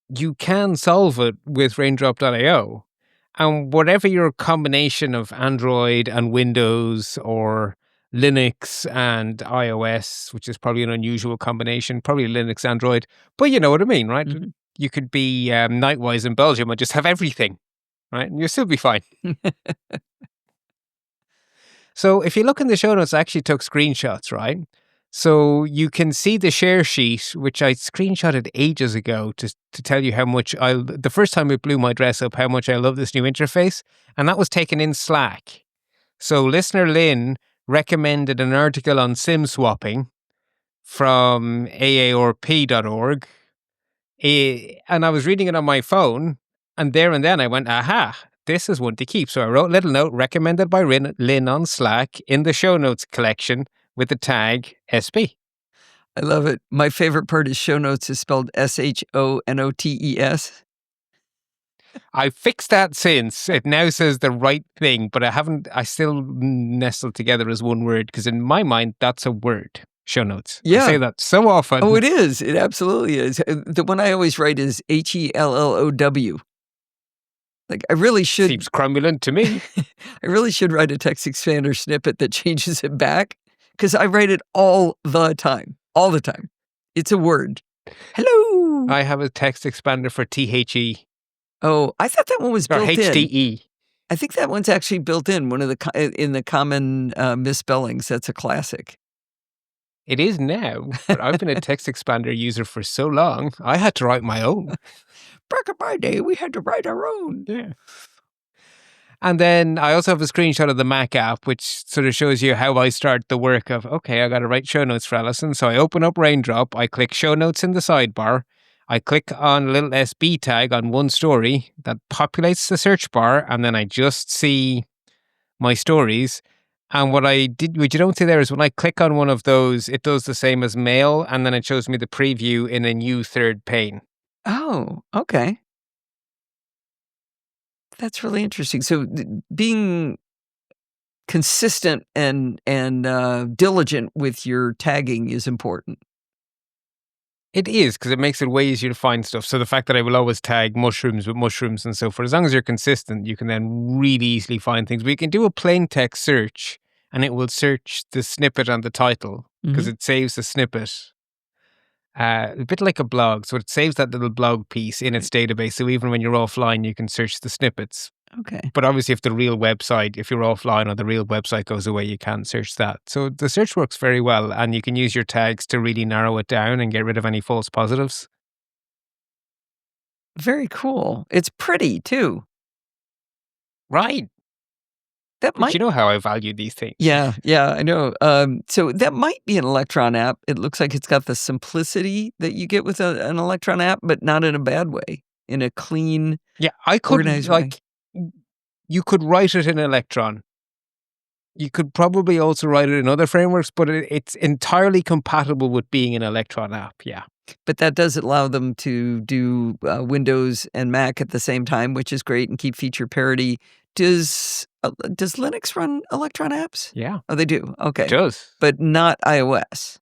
you can solve it with raindrop.io. And whatever your combination of Android and Windows or Linux and iOS, which is probably an unusual combination, probably Linux, Android, but you know what I mean, right? Mm-hmm. You could be Nightwise in Belgium and just have everything, right? And you'll still be fine. So if you look in the show notes, I actually took screenshots, right? So you can see the share sheet, which I screenshotted ages ago to tell you how much the first time it blew my dress up, how much I love this new interface. And that was taken in Slack. So listener Lynn recommended an article on SIM swapping from aaorp.org. And I was reading it on my phone. And there and then I went, aha, this is one to keep. So I wrote a little note recommended by Lynn on Slack in the show notes collection with the tag SB. I love it. My favorite part is show notes is spelled SHONOTES. I fixed that since. It now says the right thing, but I still nestled together as one word because in my mind, that's a word. Show notes. Yeah. I say that so often. Oh, it is. It absolutely is. The one I always write is HELLOW. Like I really should. Seems cromulent to me. I really should write a text expander snippet that changes it back because I write it all the time. All the time. It's a word. Hello. I have a text expander for THE. Oh, I thought that one was built or HDE. in. I think that one's actually built in. One of the in the common misspellings. That's a classic. It is now, but I've been a text expander user for so long, I had to write my own. Back in my day, we had to write our own. Yeah. And then I also have a screenshot of the Mac app, which sort of shows you how I start the work of, okay, I got to write show notes for Alison. So I open up Raindrop, I click show notes in the sidebar, I click on a little SB tag on one story that populates the search bar, and then I just see my stories. And what you don't see there is when I click on one of those, it does the same as mail, and then it shows me the preview in a new third pane. Oh, okay. That's really interesting. So being consistent and diligent with your tagging is important. It is, because it makes it way easier to find stuff. So the fact that I will always tag mushrooms with mushrooms and so forth, as long as you're consistent, you can then really easily find things. But you can do a plain text search, and it will search the snippet and the title, because it saves the snippet. A bit like a blog. So it saves that little blog piece in its database. So even when you're offline, you can search the snippets. Okay. But obviously, if you're offline or the real website goes away, you can't search that. So the search works very well, and you can use your tags to really narrow it down and get rid of any false positives. Very cool. It's pretty too. Right. But you know how I value these things. Yeah, I know. So that might be an Electron app. It looks like it's got the simplicity that you get with an Electron app, but not in a bad way. In a clean, I could organized way. You could write it in Electron. You could probably also write it in other frameworks, but it's entirely compatible with being an Electron app. Yeah. But that does allow them to do Windows and Mac at the same time, which is great, and keep feature parity. Does Linux run Electron apps? Yeah. Oh, they do. Okay. It does. But not iOS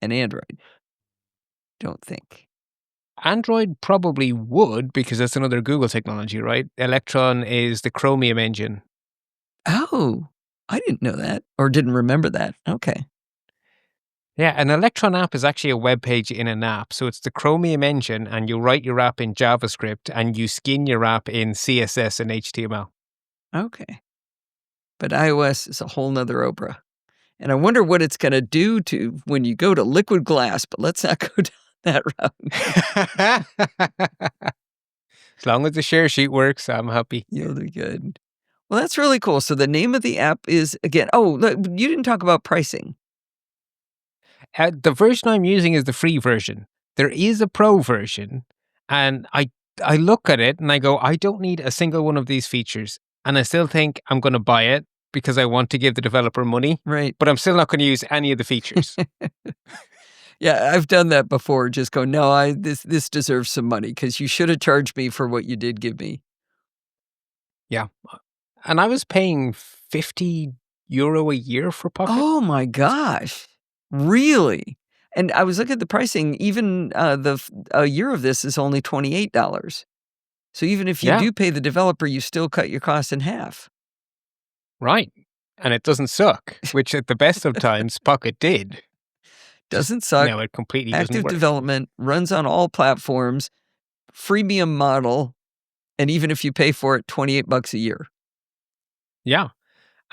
and Android. Don't think. Android probably would, because that's another Google technology, right? Electron is the Chromium engine. Oh, I didn't know that, or didn't remember that. Okay. Yeah, an Electron app is actually a web page in an app. So it's the Chromium engine, and you write your app in JavaScript, and you skin your app in CSS and HTML. Okay. But iOS is a whole nother Oprah. And I wonder what it's going to do to when you go to liquid glass, but let's not go down that route. As long as the share sheet works, I'm happy. You'll do good. Well, that's really cool. So the name of the app is, again, look, you didn't talk about pricing. The version I'm using is the free version. There is a pro version, and I look at it and I go, I don't need a single one of these features. And I still think I'm going to buy it because I want to give the developer money. Right. But I'm still not going to use any of the features. Yeah, I've done that before. Just go, no, this deserves some money because you should have charged me for what you did give me. Yeah. And I was paying €50 a year for Pocket. Oh my gosh. Really? And I was looking at the pricing. Even a year of this is only $28. So even if you do pay the developer, you still cut your costs in half. Right. And it doesn't suck, which at the best of times, Pocket did. Doesn't suck. No, it completely doesn't Active work. development, runs on all platforms, freemium model, and even if you pay for it, $28 a year. Yeah.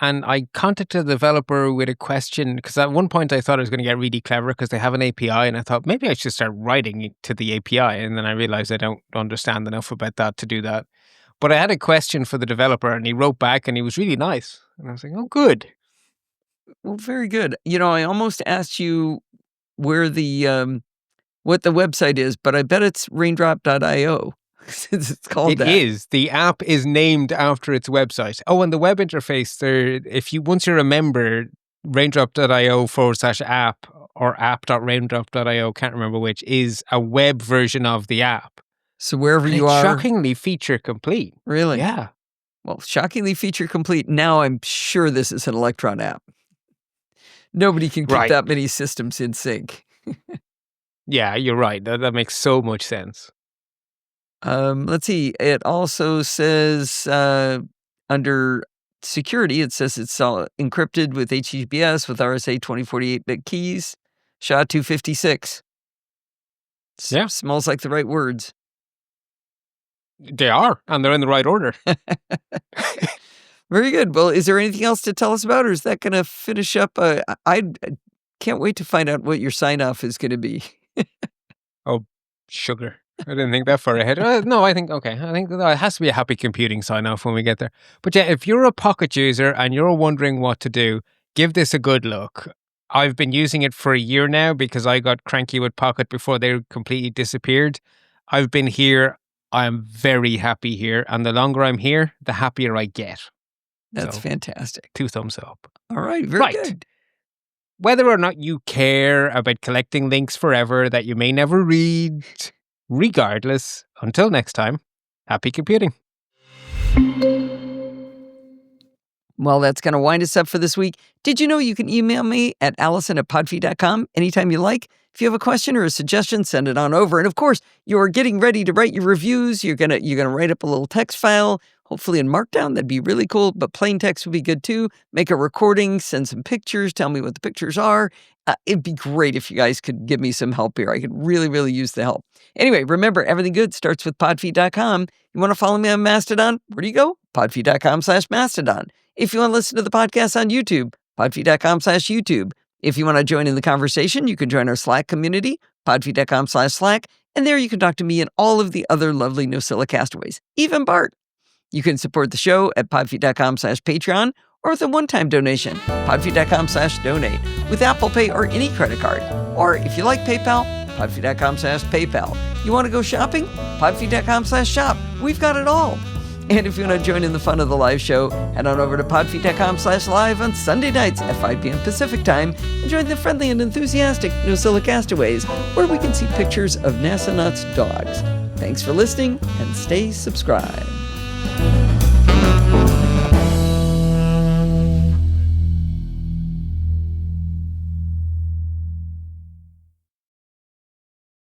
And I contacted the developer with a question, because at one point I thought I was going to get really clever because they have an API, and I thought maybe I should start writing to the API. And then I realized I don't understand enough about that to do that. But I had a question for the developer, and he wrote back, and he was really nice. And I was like, oh, good. Well, very good. I almost asked you where what the website is, but I bet it's raindrop.io. Since it's called that. It is. The app is named after its website. Oh, and the web interface there, once you're a member, raindrop.io/app or app.raindrop.io, can't remember which, is a web version of the app. So wherever and you it's are. Shockingly feature complete. Really? Yeah. Well, shockingly feature complete. Now I'm sure this is an Electron app. Nobody can keep that many systems in sync. Yeah, you're right. That makes so much sense. Let's see. It also says under security, it says it's all encrypted with HTTPS with RSA 2048-bit keys. SHA-256. Yeah. Smells like the right words. They are, and they're in the right order. Very good. Well, is there anything else to tell us about, or is that going to finish up? I can't wait to find out what your sign-off is going to be. Oh, sugar. I didn't think that far ahead. No, I think it has to be a happy computing sign-off when we get there. But yeah, if you're a Pocket user and you're wondering what to do, give this a good look. I've been using it for a year now because I got cranky with Pocket before they completely disappeared. I've been here. I'm very happy here. And the longer I'm here, the happier I get. That's fantastic. 2 thumbs up. All right, very good. Whether or not you care about collecting links forever that you may never read, regardless, until next time, happy computing. Well, that's going to wind us up for this week. Did you know you can email me at allison@podfeed.com anytime you like? If you have a question or a suggestion, send it on over. And of course, you're getting ready to write your reviews. You're gonna write up a little text file, hopefully in Markdown. That'd be really cool. But plain text would be good too. Make a recording, send some pictures, tell me what the pictures are. It'd be great if you guys could give me some help here. I could really, really use the help. Anyway, remember, everything good starts with podfeed.com. You want to follow me on Mastodon? Where do you go? podfeed.com/Mastodon. If you want to listen to the podcast on YouTube, podfeed.com/YouTube. If you want to join in the conversation, you can join our Slack community, podfeed.com/Slack, and there you can talk to me and all of the other lovely No Silicastaways, even Bart. You can support the show at podfeed.com/Patreon or with a one-time donation, podfeed.com/donate, with Apple Pay or any credit card. Or if you like PayPal, podfeed.com/PayPal. You want to go shopping? podfeed.com/shop. We've got it all. And if you want to join in the fun of the live show, head on over to podfeed.com/live on Sunday nights at 5 p.m. Pacific time and join the friendly and enthusiastic No Silicastaways, where we can see pictures of NASA nuts dogs. Thanks for listening and stay subscribed.